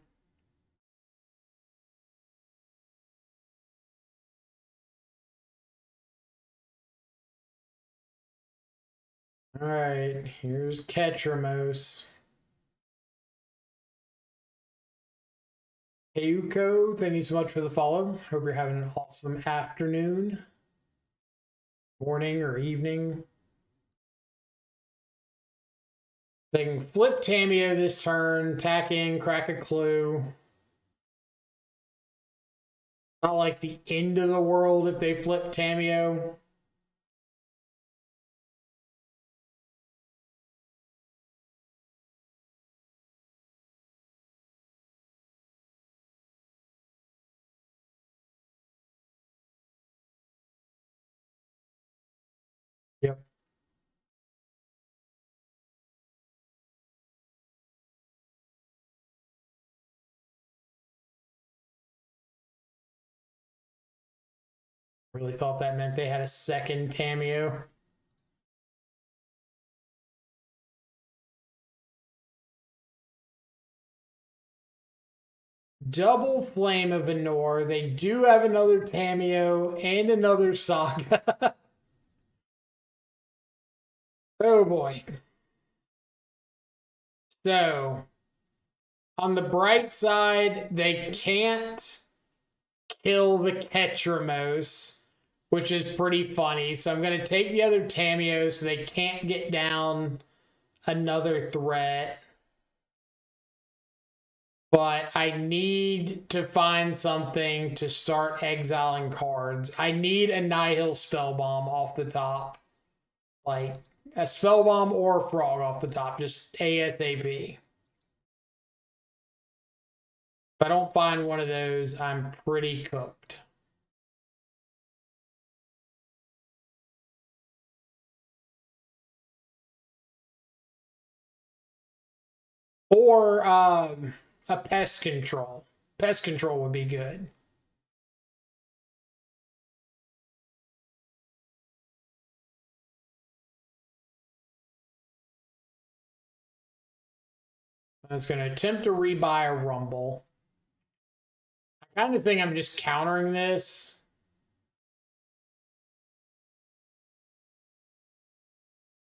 A: All right, here's Ketramose. Heyuko, thank you so much for the follow. Hope you're having an awesome afternoon, morning, or evening. They can flip Tamiyo this turn, tack in, crack a clue. Not like the end of the world if they flip Tamiyo. Yep. Really thought that meant they had a second Tamiyo. Double Flame of Venor. They do have another Tamiyo and another Saga. Oh boy. So, on the bright side, they can't kill the Ketramose, which is pretty funny. So I'm going to take the other Tamiyo so they can't get down another threat. But I need to find something to start exiling cards. I need a Nihil Spellbomb off the top. Like a Spellbomb or a Frog off the top, just ASAP. If I don't find one of those, I'm pretty cooked. Or a Pest Control. Pest Control would be good. I was going to attempt to rebuy a Rumble. I kind of think I'm just countering this.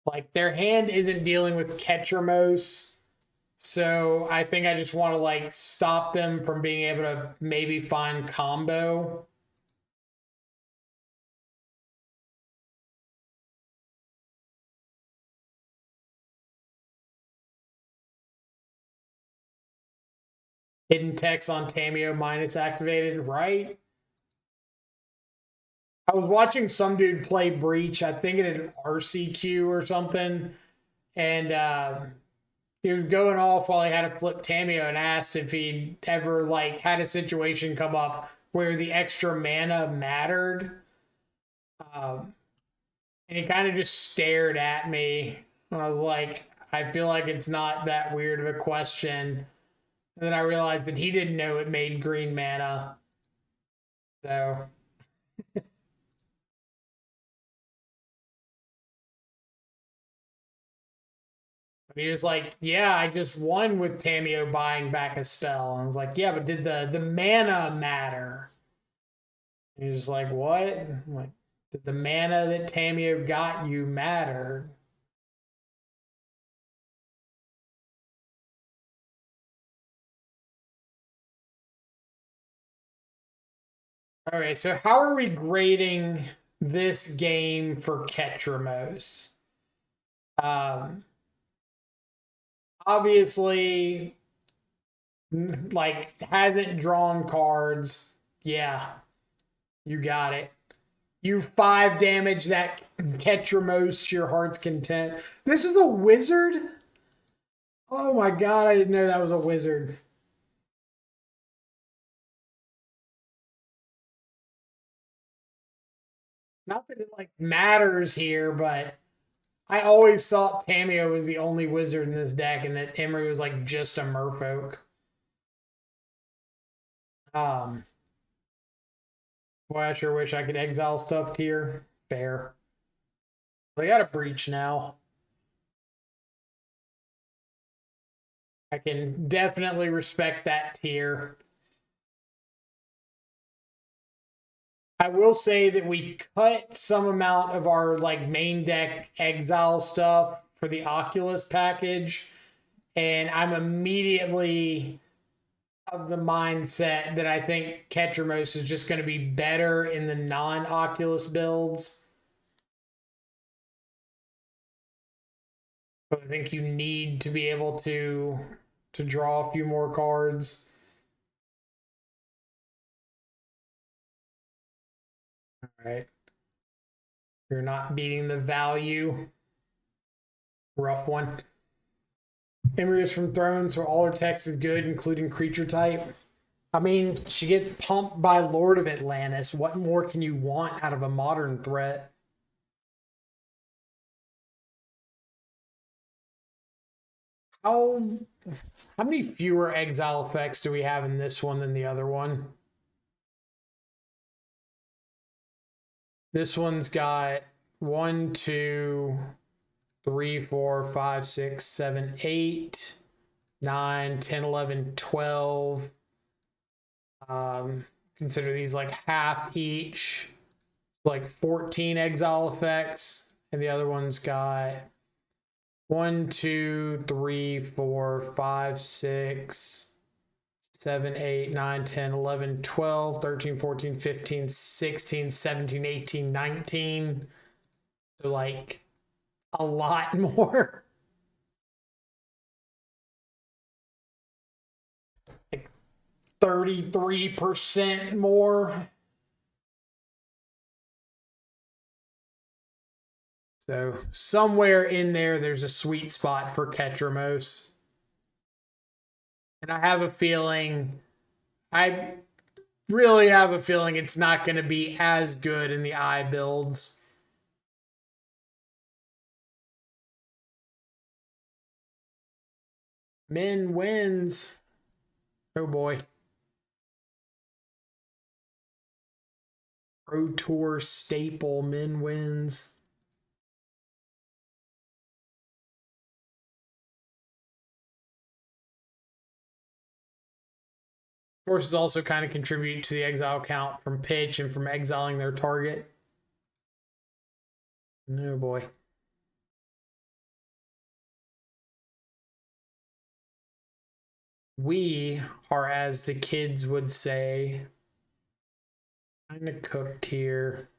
A: Like, their hand isn't dealing with Ketramose, so I think I just want to, like, stop them from being able to maybe find combo. Hidden text on Tamiyo minus activated, right? I was watching some dude play Breach, I think it had RCQ or something, and he was going off while he had a flip Tamiyo and asked if he'd ever like had a situation come up where the extra mana mattered. And he kind of just stared at me. And I was like, I feel like it's not that weird of a question. And then I realized that he didn't know it made green mana. So he was like, yeah, I just won with Tamio buying back a spell. And I was like, yeah, but did the mana matter? And he was like, what? I'm like, did the mana that Tamio got you matter? Okay, so how are we grading this game for Ketramose? Um, obviously, like, hasn't drawn cards. Yeah, you got it. You 5 damage that Ketramose, your heart's content. This is a wizard? Oh my god, I didn't know that was a wizard. Not that it like matters here, but I always thought Tamio was the only wizard in this deck and that Emery was like just a merfolk. Um Boy, I sure wish I could exile stuff here. Fair. They got a breach now. I can definitely respect that tier. I will say that we cut some amount of our like main deck exile stuff for the Oculus package, and I'm immediately of the mindset that I think Ketramose is just going to be better in the non-Oculus builds. But I think you need to be able to draw a few more cards. All right. You're not beating the value. Rough one. Emery is from Throne, so all her text is good, including creature type. I mean, she gets pumped by Lord of Atlantis. What more can you want out of a modern threat? How how many fewer exile effects do we have in this one than the other one? This one's got 1, 2, 3, 4, 5, 6, 7, 8, 9, 10, 11, 12. Consider these like half each, like 14 exile effects. And the other one's got 1, 2, 3, 4, 5, 6, 7, 8, 9, 10, 11, 12, 13, 14, 15, 16, 17, 18, 19. So like a lot more. Like 33% more. So somewhere in there, there's a sweet spot for Ketramose. And I have a feeling, I really have a feeling it's not going to be as good in the eye builds. Min wins. Oh boy. Pro Tour staple, Min wins. Forces also kind of contribute to the exile count from pitch and from exiling their target. Oh boy. We are, as the kids would say, kind of cooked here.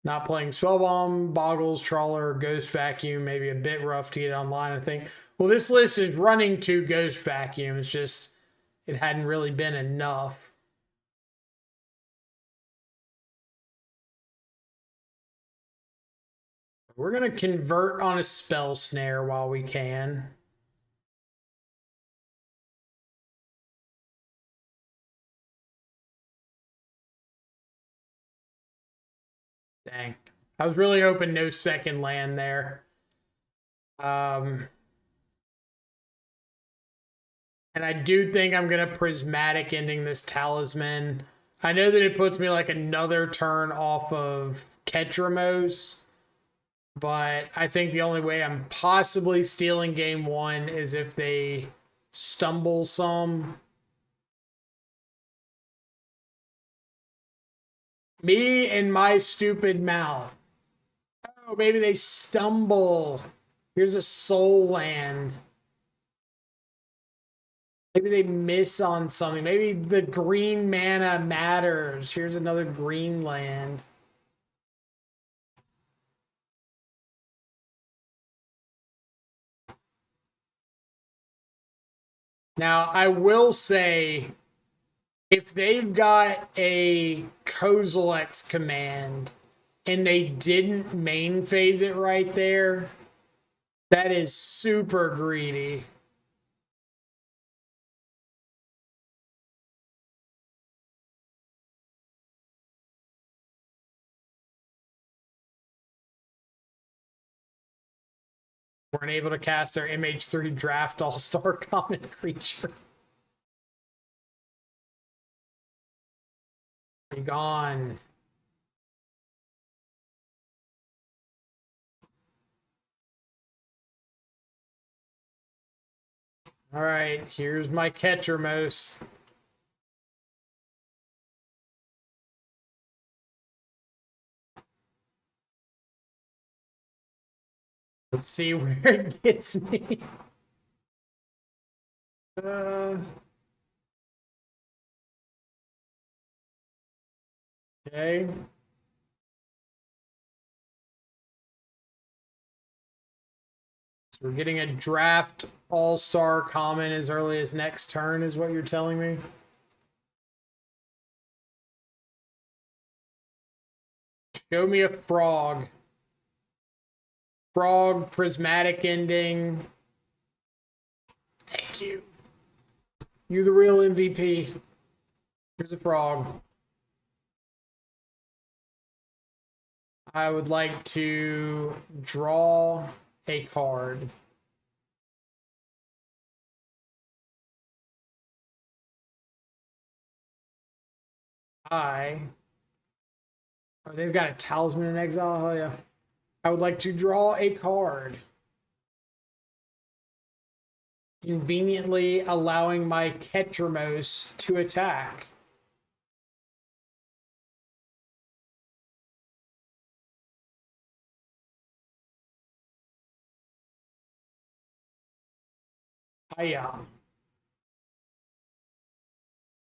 A: Not playing Spellbomb, Boggles, Trawler, Ghost Vacuum, maybe a bit rough to get online, I think. Well, this list is running to Ghost Vacuum. It's just, it hadn't really been enough. We're going to convert on a Spell Snare while we can. Dang. I was really hoping no second land there. And I do think I'm going to prismatic ending this talisman. I know that it puts me like another turn off of Ketramose, but I think the only way I'm possibly stealing game one is if they stumble some. Me and my stupid mouth. Oh, maybe they stumble. Here's a soul land. Maybe they miss on something. Maybe the green mana matters. Here's another green land. Now, I will say, if they've got a Kozilek's command and they didn't main phase it right there, that is super greedy. Weren't able to cast their MH3 draft all-star common creature. Be gone. All right, here's my Ketramose. Let's see where it gets me. Okay. So we're getting a draft all-star common as early as next turn is what you're telling me? Show me a frog. Frog, prismatic ending. Thank you. You the real MVP. Here's a frog. I would like to draw a card. Oh, they've got a talisman in exile. Oh yeah. I would like to draw a card. Conveniently allowing my Ketramose to attack.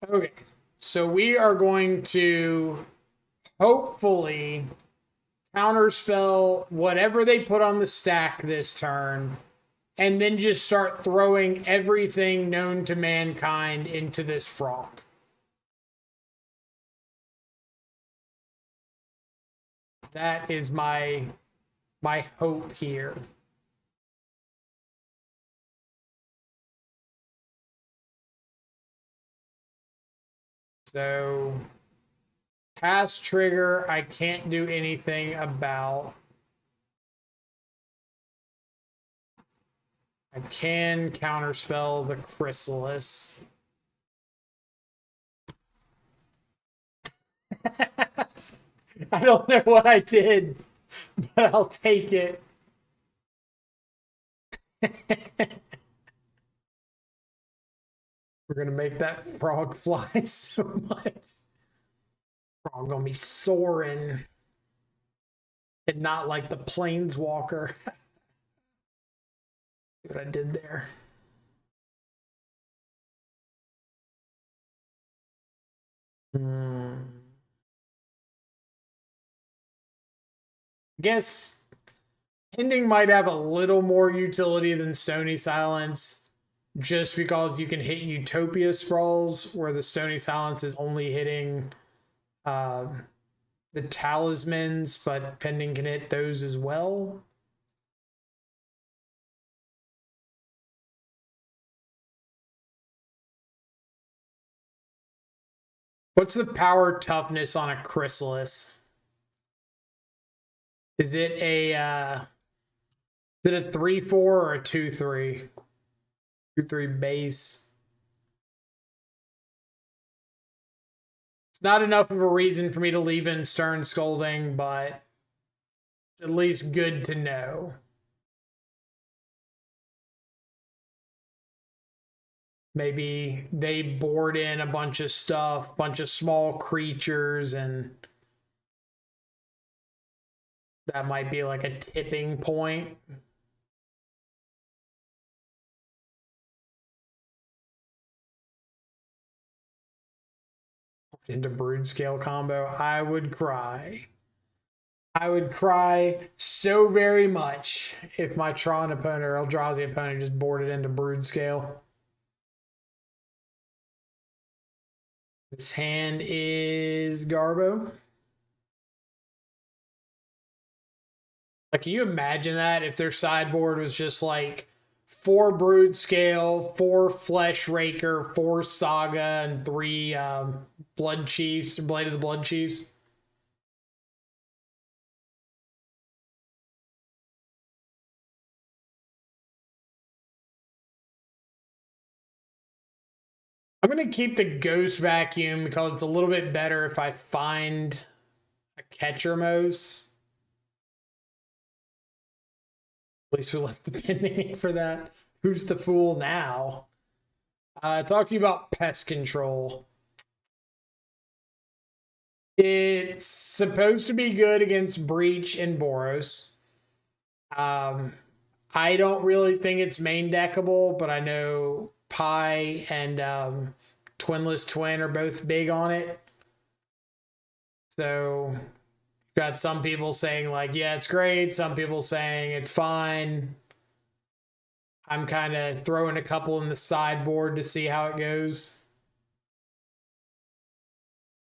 A: Okay, so we are going to hopefully counterspell whatever they put on the stack this turn, and then just start throwing everything known to mankind into this frog. That is my hope here. So, cast trigger, I can't do anything about. I can counterspell the Chrysalis. I don't know what I did, but I'll take it. We're gonna make that frog fly so much. Frog gonna be soaring, and not like the planeswalker. See what I did there? Guess ending might have a little more utility than Stony Silence, just because you can hit Utopia Sprawls, where the Stony Silence is only hitting the talismans, but Pending can hit those as well. What's the power toughness on a Chrysalis? Is it a 3/4 or a 2/3? 2/3 base. It's not enough of a reason for me to leave in Stern Scolding, but at least good to know. Maybe they board in a bunch of stuff, bunch of small creatures, and that might be like a tipping point. Into brood scale combo, I would cry. I would cry so very much if my Tron opponent or Eldrazi opponent just boarded into brood scale. This hand is Garbo. Like, can you imagine that if their sideboard was just like 4 brood scale, 4 flesh raker, 4 saga, and 3 blood chiefs or blade of the blood chiefs? I'm going to keep the Ghost Vacuum because it's a little bit better if I find a Ketramose. At least we left the pending for that. Who's the fool now? Talk to you about pest control. It's supposed to be good against Breach and Boros. I don't really think it's main deckable, but I know Pi and Twinless Twin are both big on it. So got some people saying like, yeah, it's great. Some people saying it's fine. I'm kind of throwing a couple in the sideboard to see how it goes.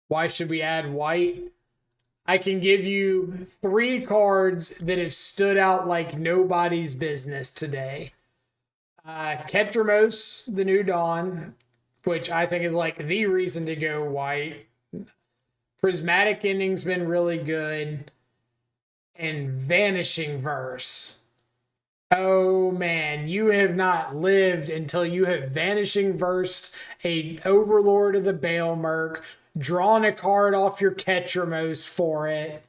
A: Why should we add white? I can give you 3 cards that have stood out like nobody's business today. Ketramose, the New Dawn, which I think is like the reason to go white. Prismatic Ending's been really good. And Vanishing Verse. Oh man, you have not lived until you have Vanishing Versed a Overlord of the Baelmerk, drawn a card off your Ketramose for it,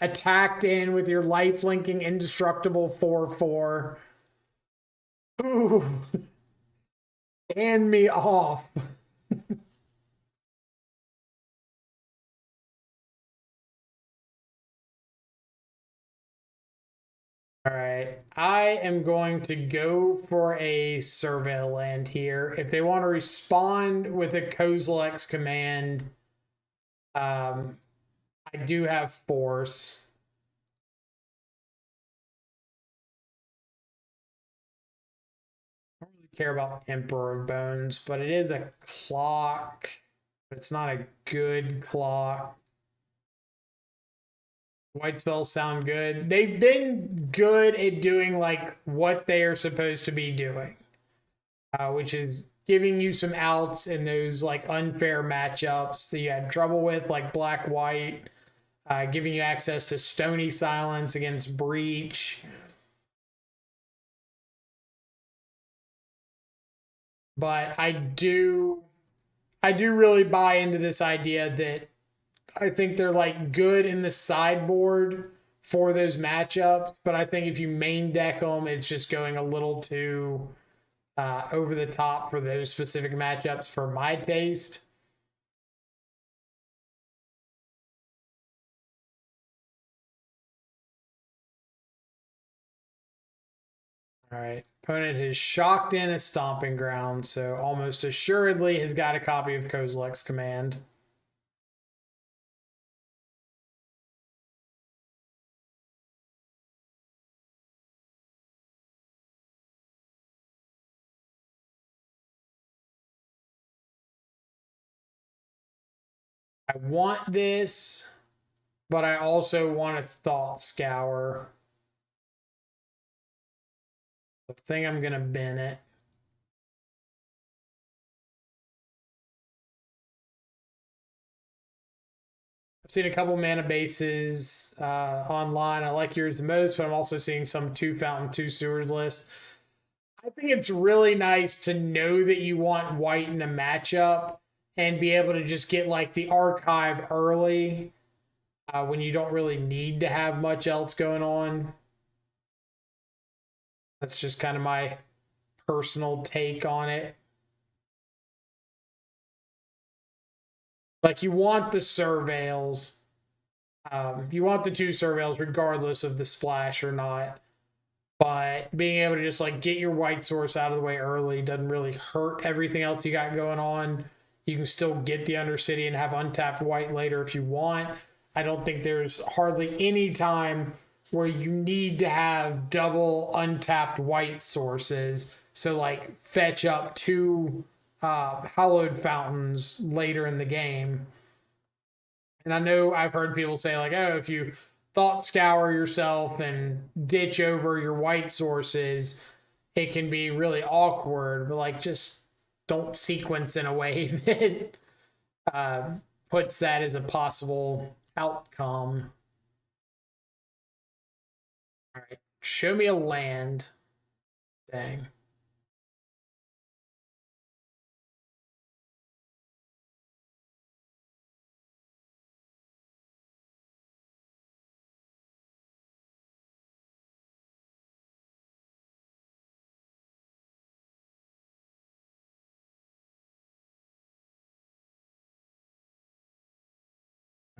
A: attacked in with your life-linking indestructible 4/4. Ooh. Hand me off. All right, I am going to go for a Surveil land here. If they want to respond with a Kozilek's command, I do have Force. I don't really care about Emperor of Bones, but it is a clock. But it's not a good clock. White spells sound good. They've been good at doing like what they are supposed to be doing, which is giving you some outs in those like unfair matchups that you had trouble with, like black white, giving you access to Stony Silence against Breach. But I do really buy into this idea that I think they're like good in the sideboard for those matchups, but I think if you main deck them, it's just going a little too over the top for those specific matchups for my taste. All right, opponent has shocked in a Stomping Ground, so almost assuredly has got a copy of Kozilek's command. I want this, but I also want a Thought Scour. I think I'm going to bin it. seen a couple mana bases online. I like yours the most, but I'm also seeing some 2 fountain, 2 sewers list. I think it's really nice to know that you want white in a matchup and be able to just get like the archive early when you don't really need to have much else going on. That's just kind of my personal take on it. Like you want the surveils. You want the 2 surveils regardless of the splash or not. But being able to just like get your white source out of the way early doesn't really hurt everything else you got going on. You can still get the Undercity and have untapped white later if you want. I don't think there's hardly any time where you need to have double untapped white sources. So like fetch up 2 hallowed fountains later in the game. And I know I've heard people say like, oh, if you thought scour yourself and ditch over your white sources, it can be really awkward. But like, just don't sequence in a way that puts that as a possible outcome. All right, show me a land. Dang.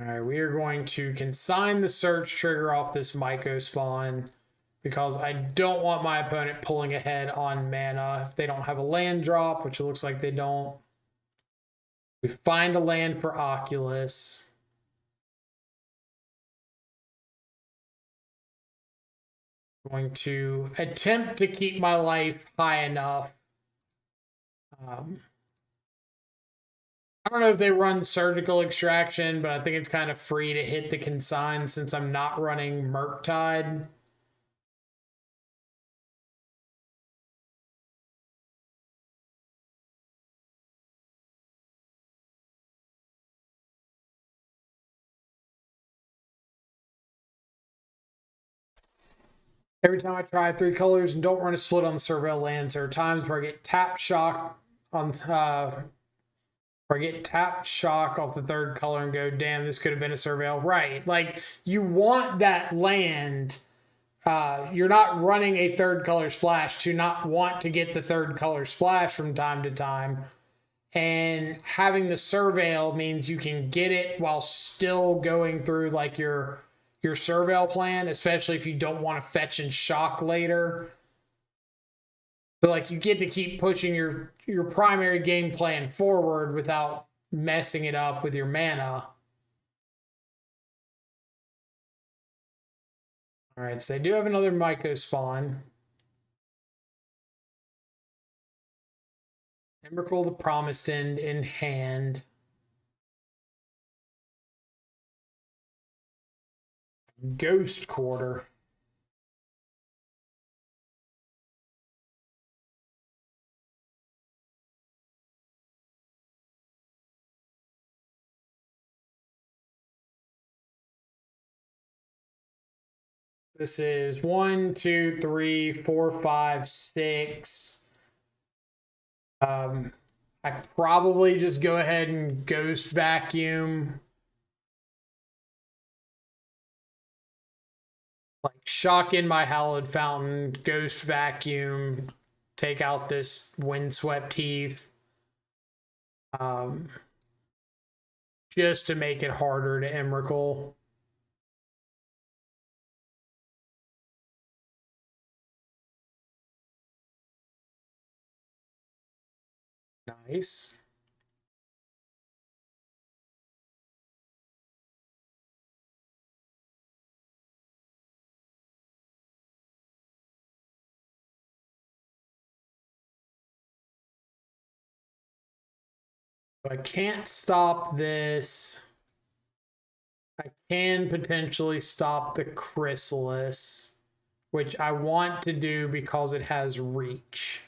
A: All right, we are going to consign the search trigger off this Myco spawn because I don't want my opponent pulling ahead on mana if they don't have a land drop, which it looks like they don't. We find a land for Oculus. Going to attempt to keep my life high enough. I don't know if they run surgical extraction, but I think it's kind of free to hit the consign since I'm not running Murktide. Every time I try 3 colors and don't run a split on the Surveil lands, there are times where I get tap shock on or get tap shock off the 3rd color and go, damn, this could have been a Surveil. Right. Like you want that land. You're not running a 3rd color splash to not want to get the 3rd color splash from time to time. And having the Surveil means you can get it while still going through like your Surveil plan, especially if you don't want to fetch and shock later. But like you get to keep pushing your primary game plan forward without messing it up with your mana. All right, so they do have another Myco spawn. Emrakul the Promised End in hand. Ghost Quarter. This is 1, 2, 3, 4, 5, 6. I probably just go ahead and Ghost Vacuum. Like shock in my Hallowed Fountain, Ghost Vacuum, take out this Windswept Heath. Just to make it harder to Emrakul. Nice. I can't stop this. I can potentially stop the Chrysalis, which I want to do because it has reach.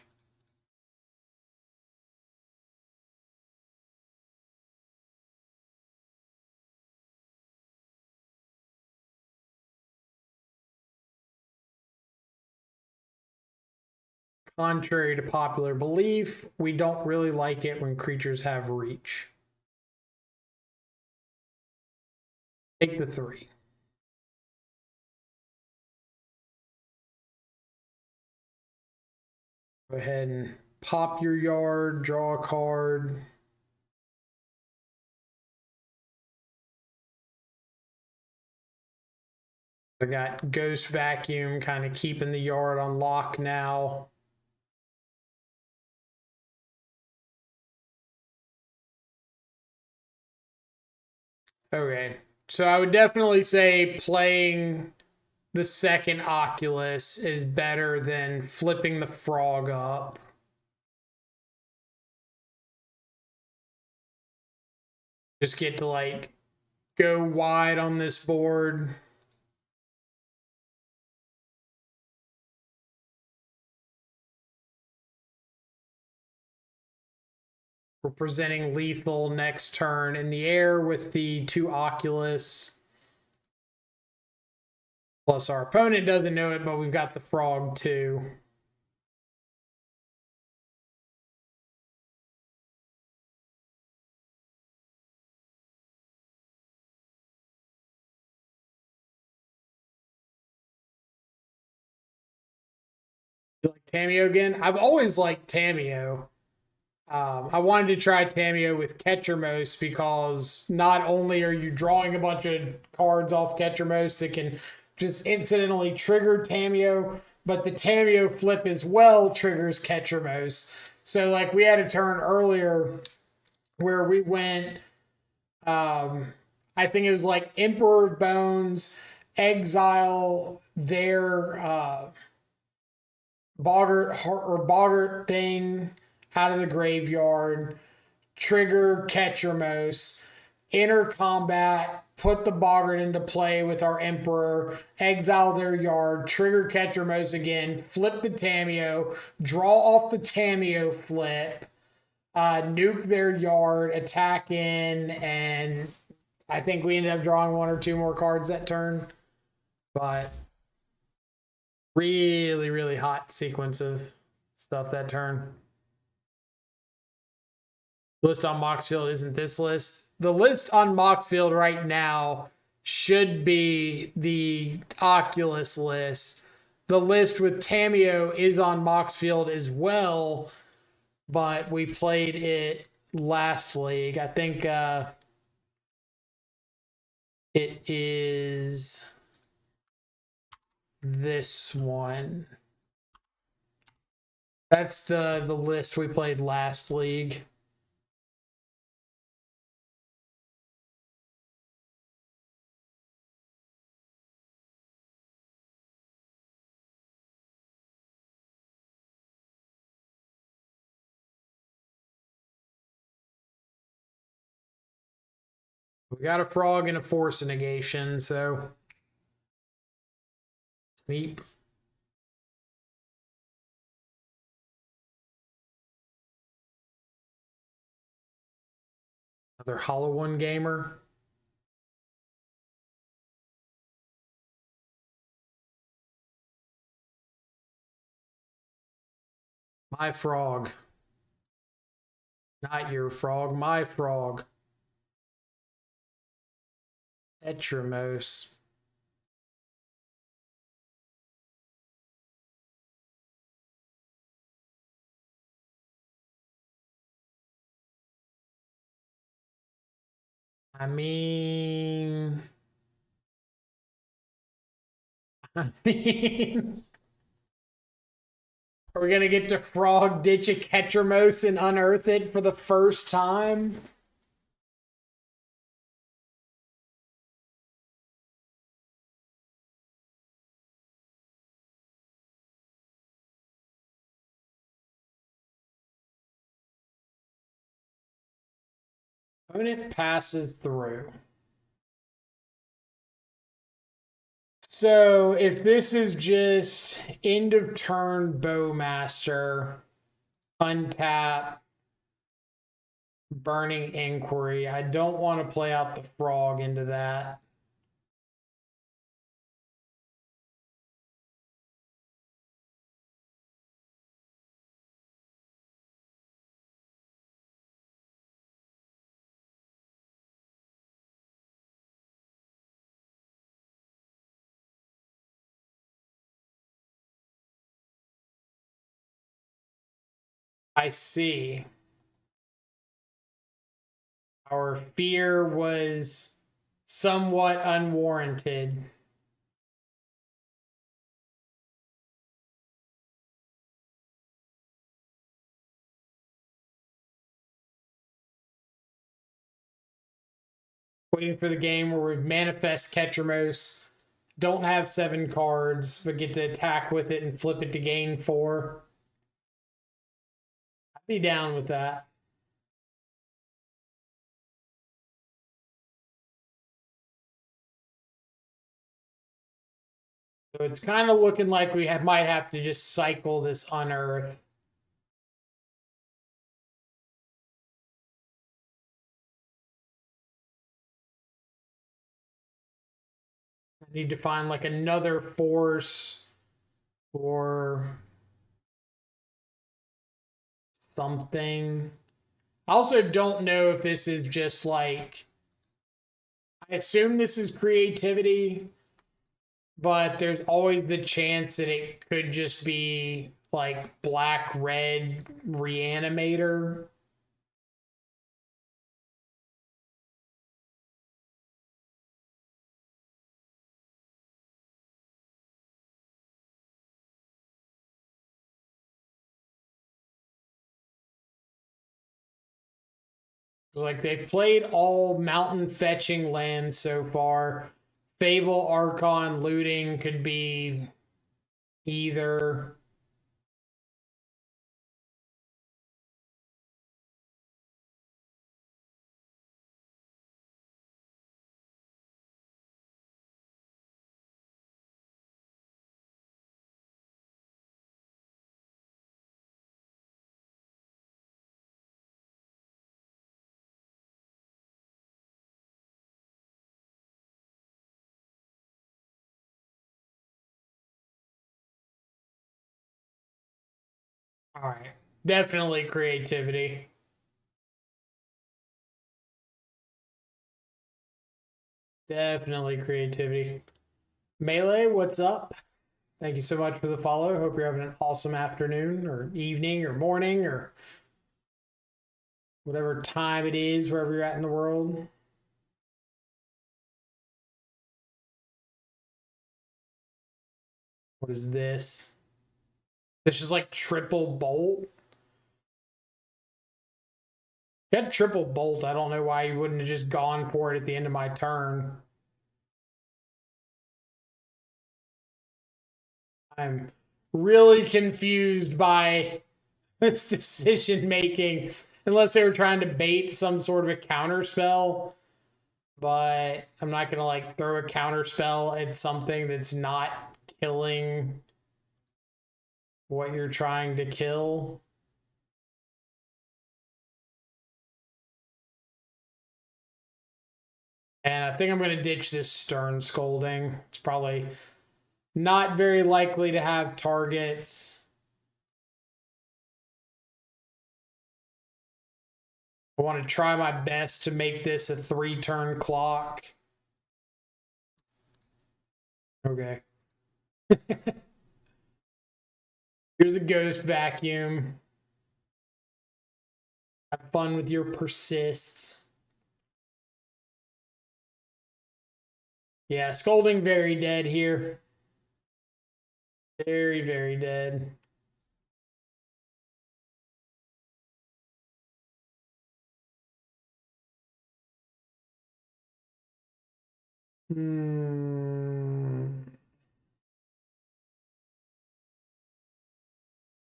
A: Contrary to popular belief, we don't really like it when creatures have reach. Take the 3. Go ahead and pop your yard, draw a card. I got Ghost Vacuum kind of keeping the yard on lock now. Okay, so I would definitely say playing the second Oculus is better than flipping the frog up. Just get to like go wide on this board. We're presenting lethal next turn in the air with the 2 Oculus. Plus our opponent doesn't know it, but we've got the frog too. You like Tamiyo again? I've always liked Tamiyo. I wanted to try Tamiyo with Ketramose because not only are you drawing a bunch of cards off Ketramose that can just incidentally trigger Tamiyo, but the Tamiyo flip as well triggers Ketramose. So like we had a turn earlier where we went, I think it was like Emperor of Bones, exile their Boggart thing out of the graveyard, trigger Ketramose, enter combat, put the Boggart into play with our Emperor, exile their yard, trigger Ketramose again, flip the Tamiyo, draw off the Tamiyo flip, nuke their yard, attack in, and I think we ended up drawing 1 or 2 more cards that turn. But really, really hot sequence of stuff that turn. List on Moxfield isn't this list. The list on Moxfield right now should be the Oculus list. The list with Tamiyo is on Moxfield as well, but we played it last league. I think it is this one. That's the list we played last league. We got a frog and a force negation, so sneap. Another Hollow One gamer. My frog. Not your frog, my frog. Ketramose. I mean, are we gonna get to frog ditch a Ketramose and unearth it for the first time? Opponent passes through. So if this is just end of turn Bowmaster, untap, Burning Inquiry, I don't want to play out the frog into that. I see. Our fear was somewhat unwarranted. Waiting for the game where we manifest Ketramose, don't have 7 cards, but get to attack with it and flip it to gain 4. I'd be down with that. So it's kind of looking like we might have to just cycle this Unearth. I need to find like another force or something. I also don't know if this is just like, I assume this is creativity, but there's always the chance that it could just be like black red reanimator. Like they've played all mountain fetching lands so far. Fable, Archon, looting could be either. All right. Definitely creativity. Definitely creativity. Melee, what's up? Thank you so much for the follow. Hope you're having an awesome afternoon or evening or morning or whatever time it is, wherever you're at in the world. What is this? This is like triple bolt. Got triple bolt. I don't know why you wouldn't have just gone for it at the end of my turn. I'm really confused by this decision making, unless they were trying to bait some sort of a counter spell. But I'm not gonna like throw a counter spell at something that's not killing what you're trying to kill. And I think I'm gonna ditch this Stern Scolding. It's probably not very likely to have targets. I want to try my best to make this a 3-turn clock. Okay. Here's a ghost vacuum. Have fun with your persists. Yeah, Scolding very dead here. Very, very dead.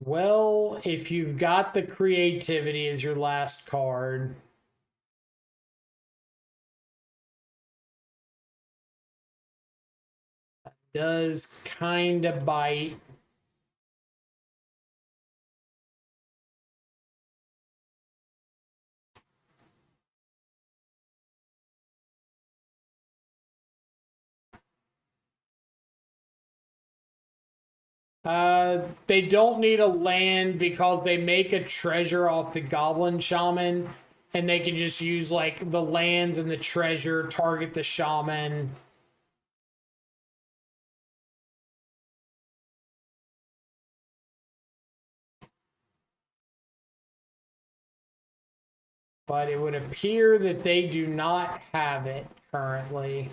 A: Well, if you've got the creativity as your last card, that does kind of bite. They don't need a land because they make a treasure off the Goblin Shaman, and they can just use like the lands and the treasure, target the shaman. But it would appear that they do not have it currently.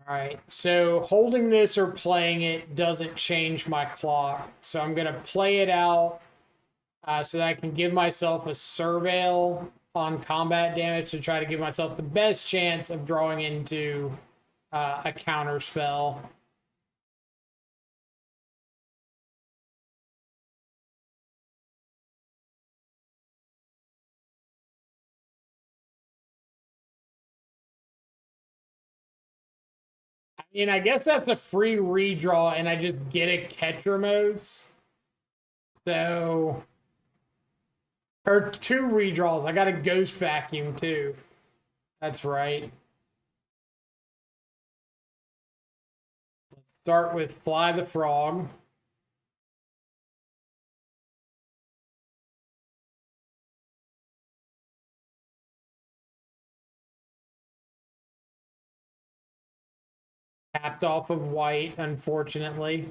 A: All right, so holding this or playing it doesn't change my clock. So I'm going to play it out so that I can give myself a surveil on combat damage to try to give myself the best chance of drawing into a counter spell. I mean, I guess that's a free redraw, and I just get a Ketramose. So, or 2 redraws. I got a Ghost Vacuum too. That's right. Let's start with Fly the Frog. Tapped off of white, unfortunately.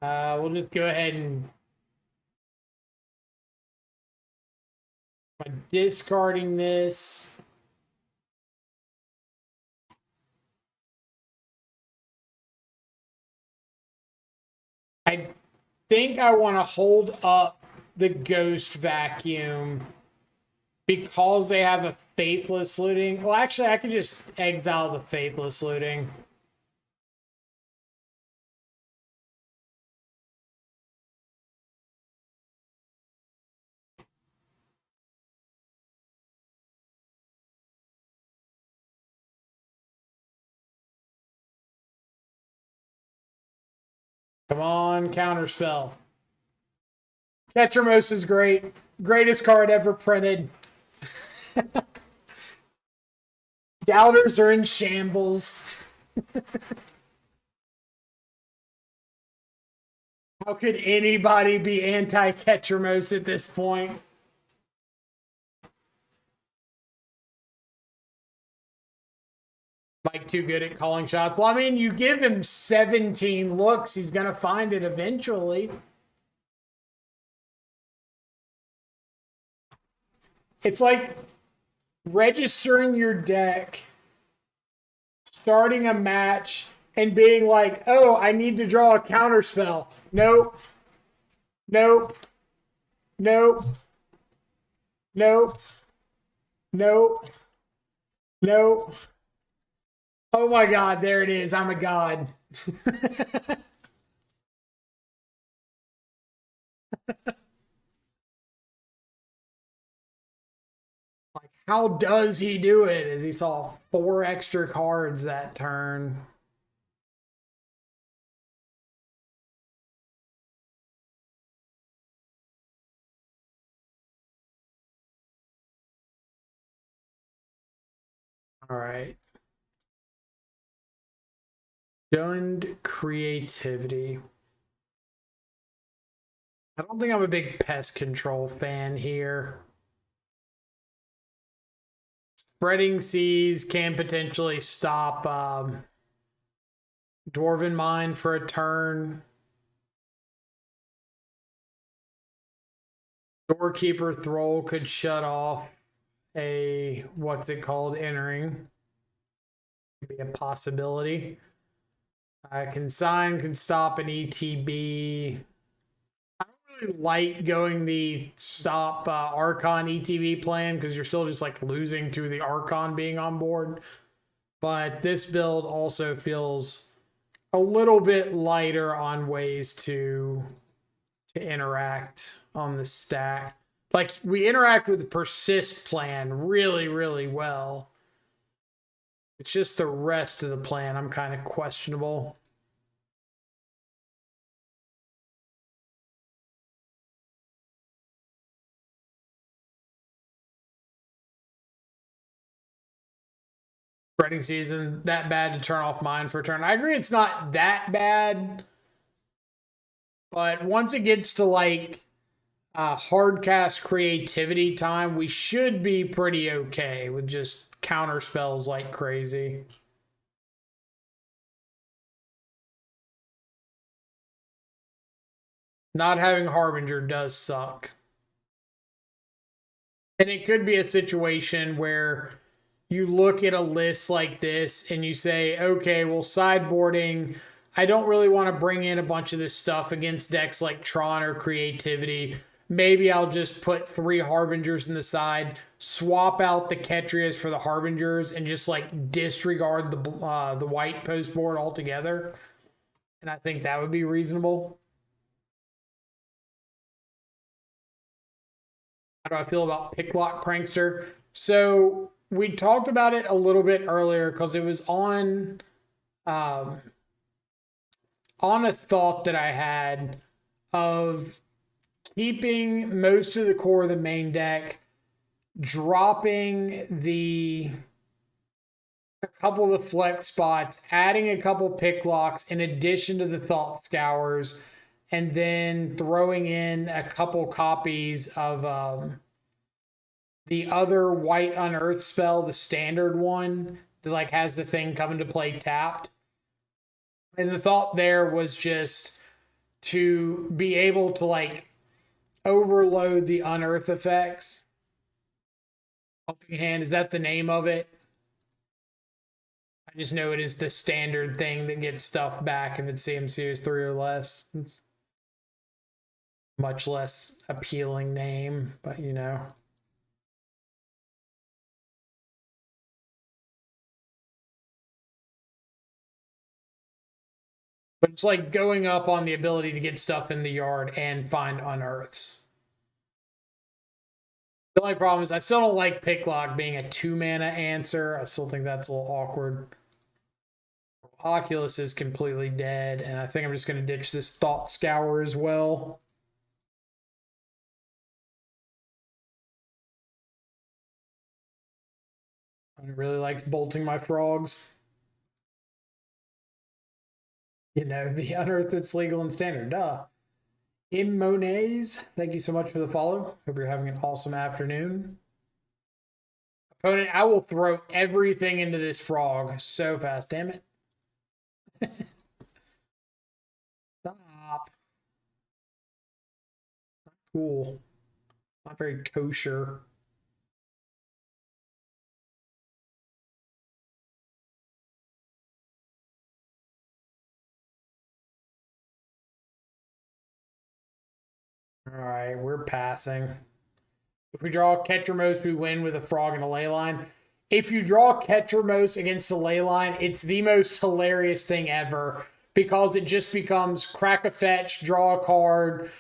A: We'll just go ahead and by discarding this. I think I want to hold up the Ghost Vacuum because they have a Faithless Looting. Well, actually, I could just exile the Faithless Looting. Come on, Counterspell. Ketramose is great. Greatest card ever printed. Doubters are in shambles. How could anybody be anti-Ketramose at this point? Mike too good at calling shots. Well, I mean, you give him 17 looks, he's going to find it eventually. It's like registering your deck, starting a match, and being like, oh, I need to draw a counterspell. Nope. Nope. Nope. Nope. Nope. Nope. Oh my God, there it is. I'm a god. Like, how does he do it? As he saw 4 extra cards that turn. All right. Shunned creativity. I don't think I'm a big pest control fan here. Spreading Seas can potentially stop Dwarven Mine for a turn. Doorkeeper Thrall could shut off a, what's it called, entering. Could be a possibility. Consign can stop an ETB. I don't really like going the stop Archon ETB plan because you're still just like losing to the Archon being on board. But this build also feels a little bit lighter on ways to interact on the stack. Like, we interact with the persist plan really, really well. It's just the rest of the plan I'm kind of questionable. Spreading Season, that bad to turn off mine for a turn. I agree it's not that bad. But once it gets to like hardcast creativity time, we should be pretty okay with just counter spells like crazy. Not having Harbinger does suck. And it could be a situation where you look at a list like this and you say, okay, well, sideboarding, I don't really want to bring in a bunch of this stuff against decks like Tron or Creativity. Maybe I'll just put 3 Harbingers in the side, swap out the Ketrias for the Harbingers, and just like disregard the white post board altogether. And I think that would be reasonable. How do I feel about Picklock Prankster? So we talked about it a little bit earlier because it was um, on a thought that I had of keeping most of the core of the main deck, dropping a couple of the flex spots, adding a couple Picklocks in addition to the Thought Scours, and then throwing in a couple copies of the other white Unearth spell, the standard one that like has the thing come into play tapped. And the thought there was just to be able to like overload the Unearth effects. Helping Hand, is that the name of it? I just know it is the standard thing that gets stuff back if it's CMC is 3 or less. Much less appealing name, but you know. But it's like going up on the ability to get stuff in the yard and find unearths. The only problem is I still don't like Picklock being a 2-mana answer. I still think that's a little awkward. Oculus is completely dead, and I think I'm just going to ditch this Thought Scour as well. I really like bolting my frogs. You know, the Unearth that's legal and standard. Duh. Immones, thank you so much for the follow. Hope you're having an awesome afternoon. Opponent, I will throw everything into this frog so fast. Damn it. Stop. Not cool. Not very kosher. All right, we're passing. If we draw Ketramose, we win with a frog and a ley line. If you draw Ketramose against a ley line, it's the most hilarious thing ever because it just becomes crack a fetch, draw a card,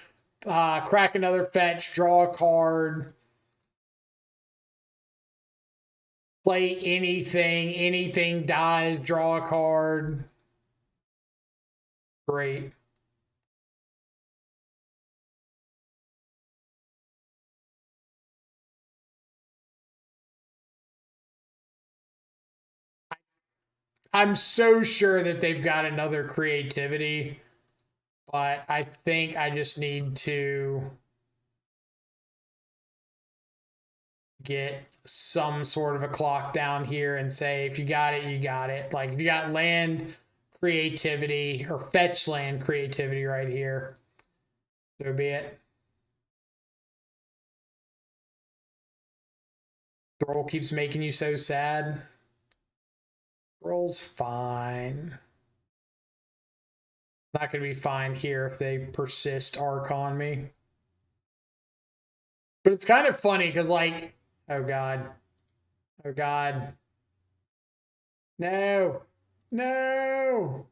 A: crack another fetch, draw a card, play anything dies, draw a card. Great. I'm so sure that they've got another creativity, but I think I just need to get some sort of a clock down here and say, if you got it, you got it. Like if you got land creativity or fetch land creativity right here, so be it. Roll keeps making you so sad. Roll's fine. Not going to be fine here if they persist arc on me. But it's kind of funny because, like, oh God. Oh God. No. No.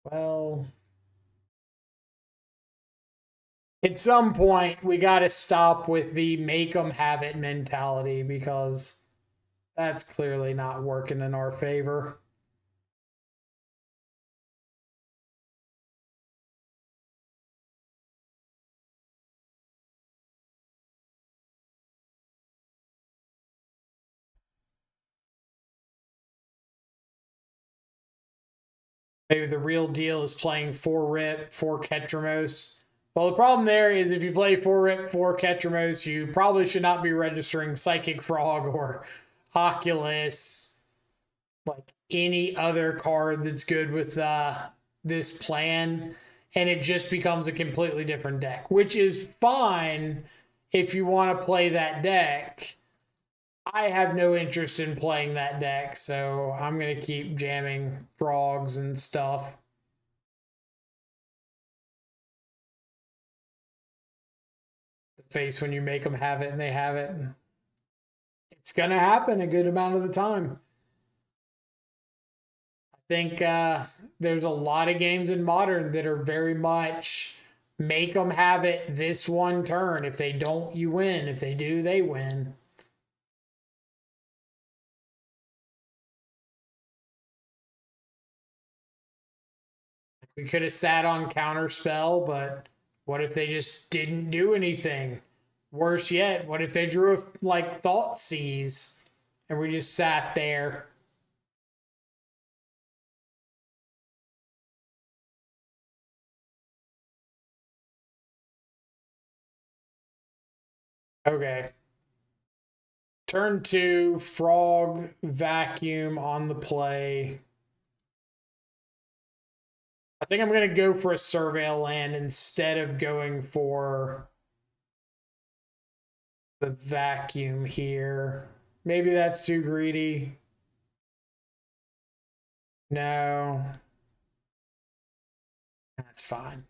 A: Well, at some point, we got to stop with the make them have it mentality because that's clearly not working in our favor. Maybe the real deal is playing 4 Rip, 4 Ketramose. Well, the problem there is if you play 4 Rip, 4 Ketramose, you probably should not be registering Psychic Frog or Oculus, like any other card that's good with this plan. And it just becomes a completely different deck, which is fine if you want to play that deck. I have no interest in playing that deck, so I'm going to keep jamming frogs and stuff. The face when you make them have it and they have it. It's going to happen a good amount of the time. I think there's a lot of games in Modern that are very much make them have it this one turn. If they don't, you win. If they do, they win. We could have sat on Counterspell, but what if they just didn't do anything? Worse yet, what if they drew a, like Thought Seize and we just sat there? Okay. Turn 2, Frog, Vacuum on the play. I think I'm going to go for a Surveil Land instead of going for the Vacuum here. Maybe that's too greedy. No. That's fine.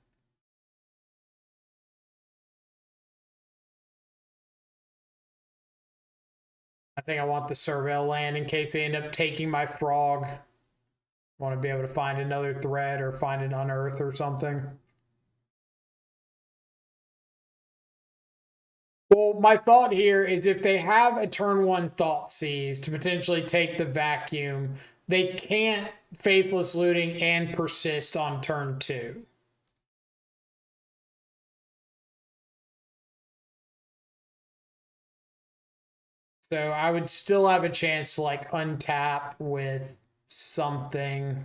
A: I think I want the Surveil Land in case they end up taking my Frog. I want to be able to find another thread or find an Unearth or something. Well, my thought here is if they have a turn 1 Thought Seize to potentially take the Vacuum, they can't Faithless Looting and persist on turn 2. So I would still have a chance to like untap with something.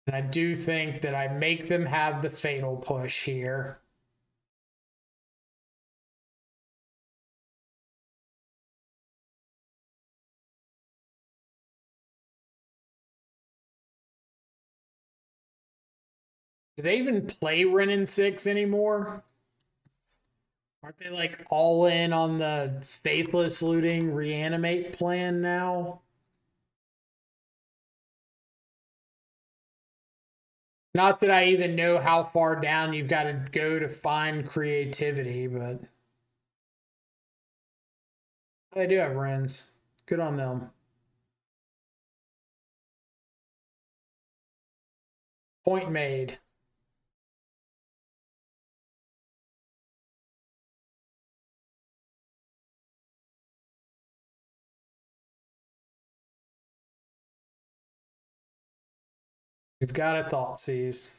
A: And I do think that I make them have the Fatal Push here. Do they even play Wrenn and 6 anymore? Aren't they like all in on the Faithless Looting Reanimate plan now? Not that I even know how far down you've got to go to find creativity, but they do have Wrens. Good on them. Point made. We've got a Thought Seize.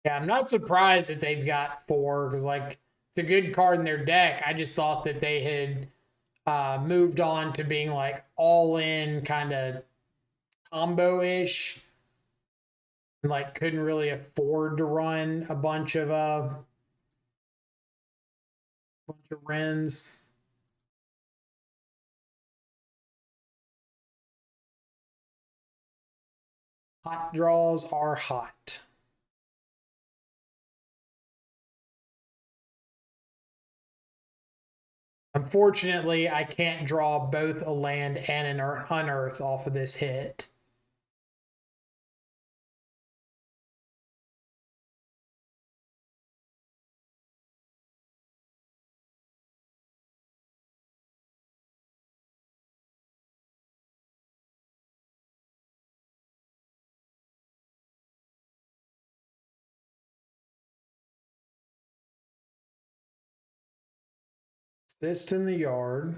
A: Yeah, I'm not surprised that they've got 4 because, like, it's a good card in their deck. I just thought that they had moved on to being like all in kind of combo ish, and like couldn't really afford to run a bunch of Wrens. Hot draws are hot. Unfortunately, I can't draw both a land and an unearth off of this hit. Assist in the yard.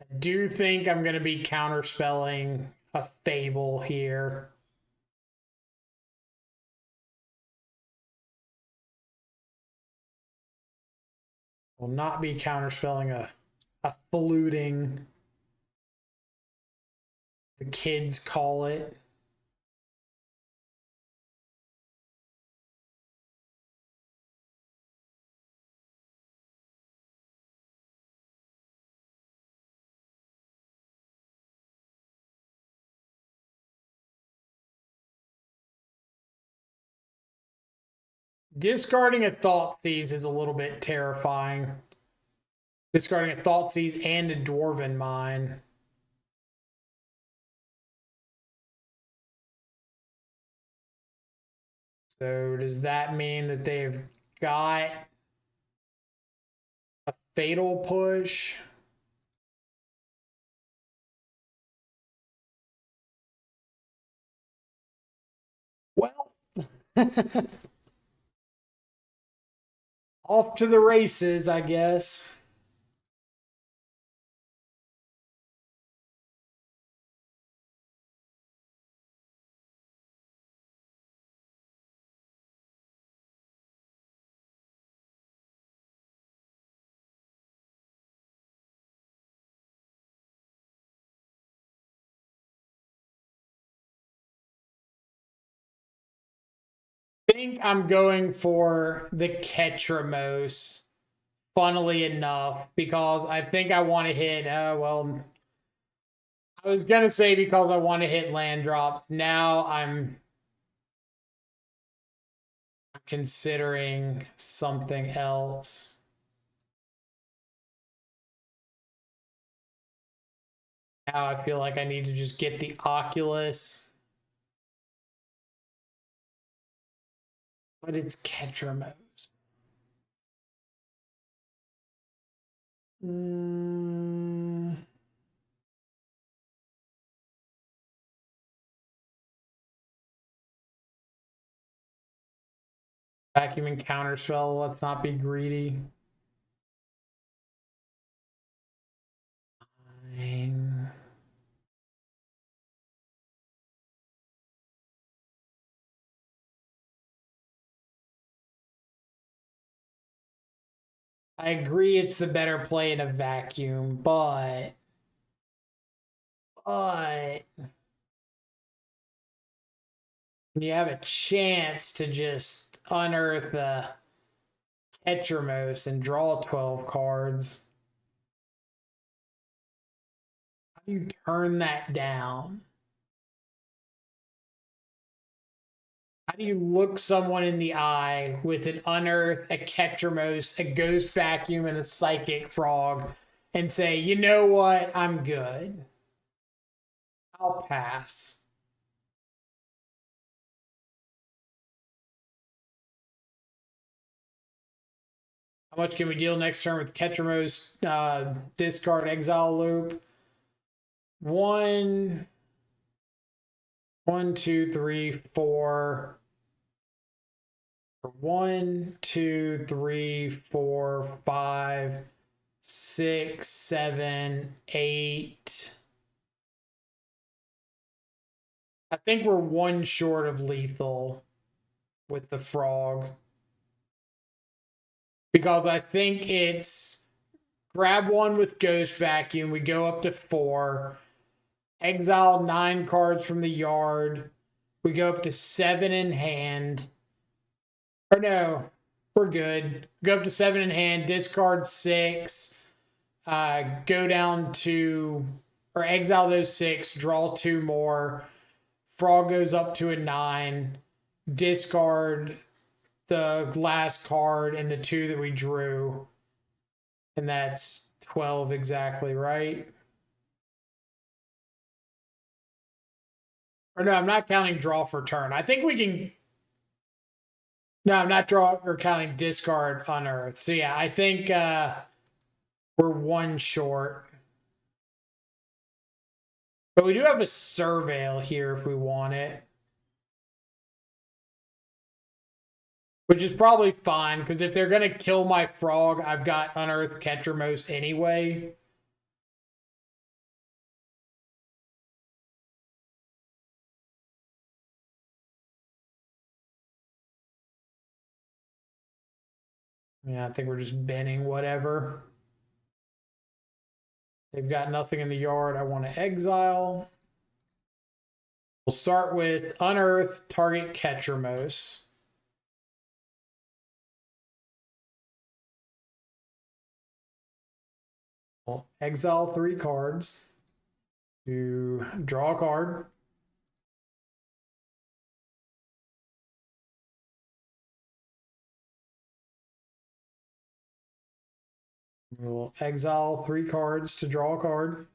A: I do think I'm going to be counterspelling a Fable here. Will not be counterspelling a fluting. The kids call it. Discarding a Thoughtseize is a little bit terrifying. Discarding a Thoughtseize and a Dwarven Mine. So does that mean that they've got a Fatal Push? Well, off to the races, I guess. I think I'm going for the Ketramose, funnily enough, because I think I want to hit, well, I was going to say because I want to hit land drops. Now I'm considering something else. Now I feel like I need to just get the Oculus. But it's Ketramose. Vacuum and counterspell. Let's not be greedy. Fine. I agree it's the better play in a vacuum, but when you have a chance to just unearth a Ketramose and draw 12 cards, how do you turn that down? How do you look someone in the eye with an Unearth, a Ketramose, a Ghost Vacuum, and a Psychic Frog and say, you know what, I'm good. I'll pass. How much can we deal next turn with Ketramose? Discard Exile Loop. One, two, three, four. One, two, three, four, five, 6, 7, 8. I think we're one short of lethal with the frog. Because I think it's grab one with Ghost Vacuum. We go up to 4. Exile 9 cards from the yard. We go up to 7 in hand. Or no, we're good. Go up to 7 in hand. Discard 6. Go down to, or exile those 6. Draw 2 more. Frog goes up to a 9. Discard the last card and the 2 that we drew. And that's 12 exactly, right? Or no, I'm not counting draw for turn. I think we can. No, I'm not draw or counting discard unearth. So yeah, I think we're one short. But we do have a Surveil here if we want it. Which is probably fine, because if they're going to kill my frog, I've got Unearth Ketramose anyway. Yeah, I think we're just binning whatever. They've got nothing in the yard I want to exile. We'll start with Unearth, target Ketramose. We'll exile 3 cards to draw a card. We'll exile 3 cards to draw a card.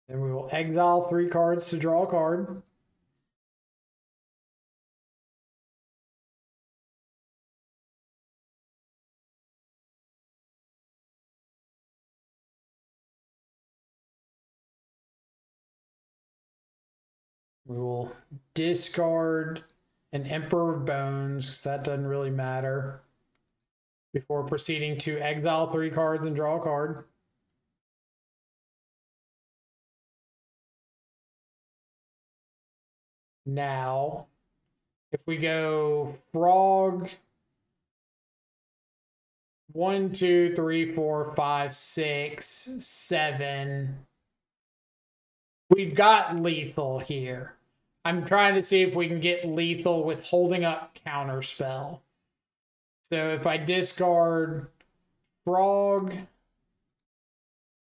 A: Then we will exile 3 cards to draw a card. We will discard an Emperor of Bones, because that doesn't really matter, before proceeding to exile 3 cards and draw a card. Now, if we go frog, 1, 2, 3, 4, 5, 6, 7. We've got lethal here. I'm trying to see if we can get lethal with holding up counterspell. So if I discard frog,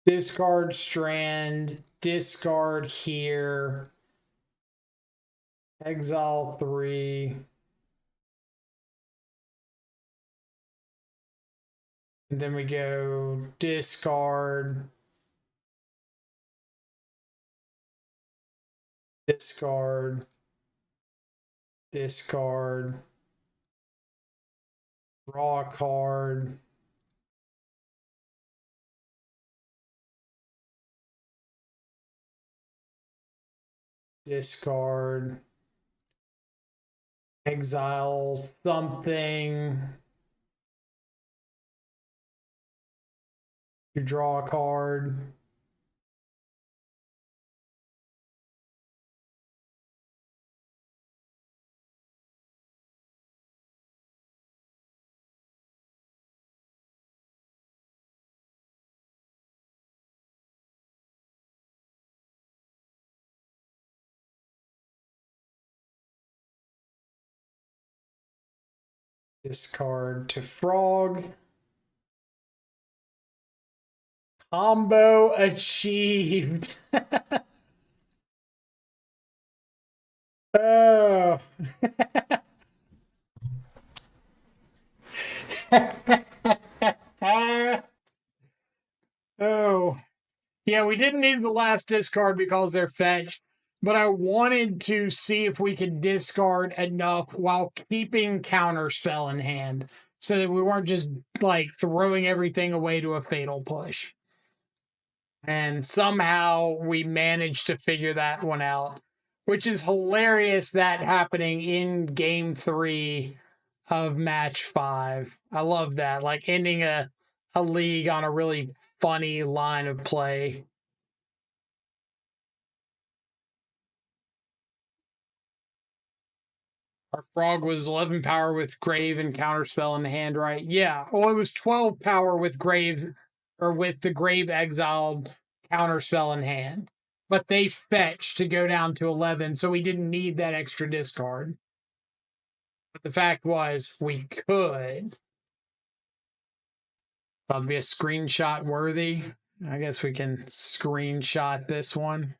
A: discard strand, discard here, exile 3. And then we go discard, discard, discard, draw a card, discard, exile something to draw a card. Discard to frog. Combo achieved. Oh. Oh. Yeah, we didn't need the last discard because they're fetched, but I wanted to see if we could discard enough while keeping counterspell in hand so that we weren't just like throwing everything away to a fatal push. And somehow we managed to figure that one out, which is hilarious that happening in game 3 of match 5. I love that. Like ending a league on a really funny line of play. Our frog was 11 power with grave and counterspell in hand, right? Yeah. Well, it was 12 power with grave, or with the grave exiled counterspell in hand. But they fetched to go down to 11, so we didn't need that extra discard. But the fact was, we could. That'll be a screenshot worthy. I guess we can screenshot this one.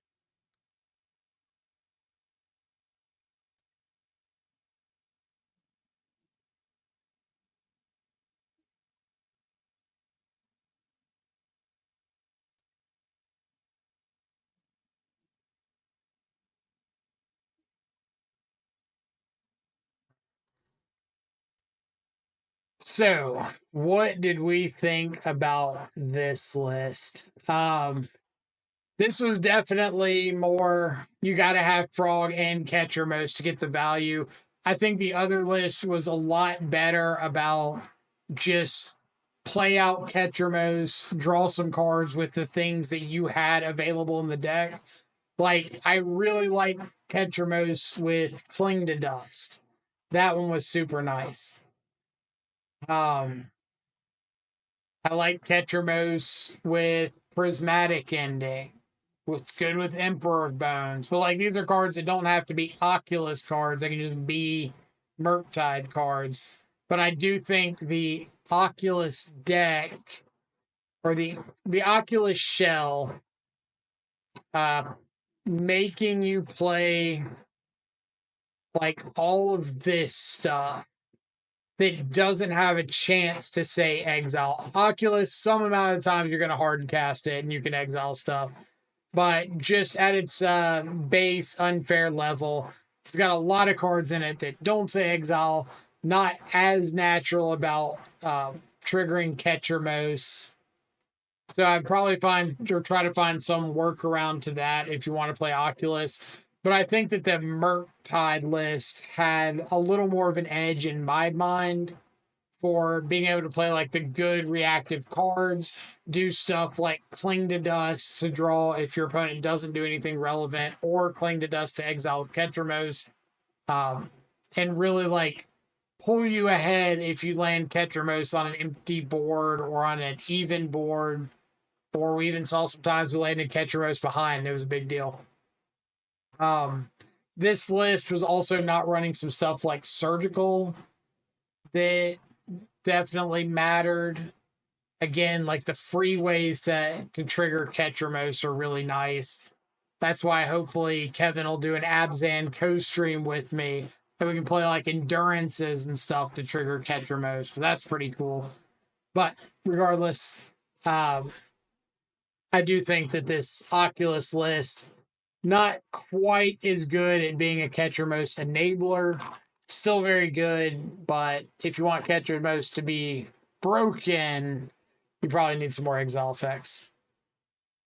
A: So, what did we think about this list? This was definitely more, you got to have Frog and Ketramose to get the value. I think the other list was a lot better about just play out Ketramose, draw some cards with the things that you had available in the deck. Like, I really like Ketramose with Cling to Dust. That one was super nice. I like Ketramose with Prismatic Ending. What's good with Emperor of Bones. But like, these are cards that don't have to be Oculus cards. They can just be Murktide cards. But I do think the Oculus deck, or the Oculus shell, making you play like all of this stuff that doesn't have a chance to say exile. Oculus, some amount of times you're going to harden cast it and you can exile stuff. But just at its base unfair level, it's got a lot of cards in it that don't say exile, not as natural about triggering Ketramose. So I'd probably try to find some workaround to that if you want to play Oculus. But I think that the Murktide list had a little more of an edge in my mind for being able to play like the good reactive cards, do stuff like Cling to Dust to draw if your opponent doesn't do anything relevant, or Cling to Dust to exile with Ketramose, and really like pull you ahead if you land Ketramose on an empty board or on an even board. Or we even saw sometimes we landed Ketramose behind. It was a big deal. This list was also not running some stuff like Surgical that definitely mattered. Again, like the free ways to trigger Ketramose are really nice. That's why hopefully Kevin will do an Abzan co-stream with me, and we can play like endurances and stuff to trigger Ketramose. So that's pretty cool. But regardless, I do think that this Oculus list, not quite as good at being a Ketramose enabler, still very good, but if you want Ketramose to be broken, you probably need some more exile effects.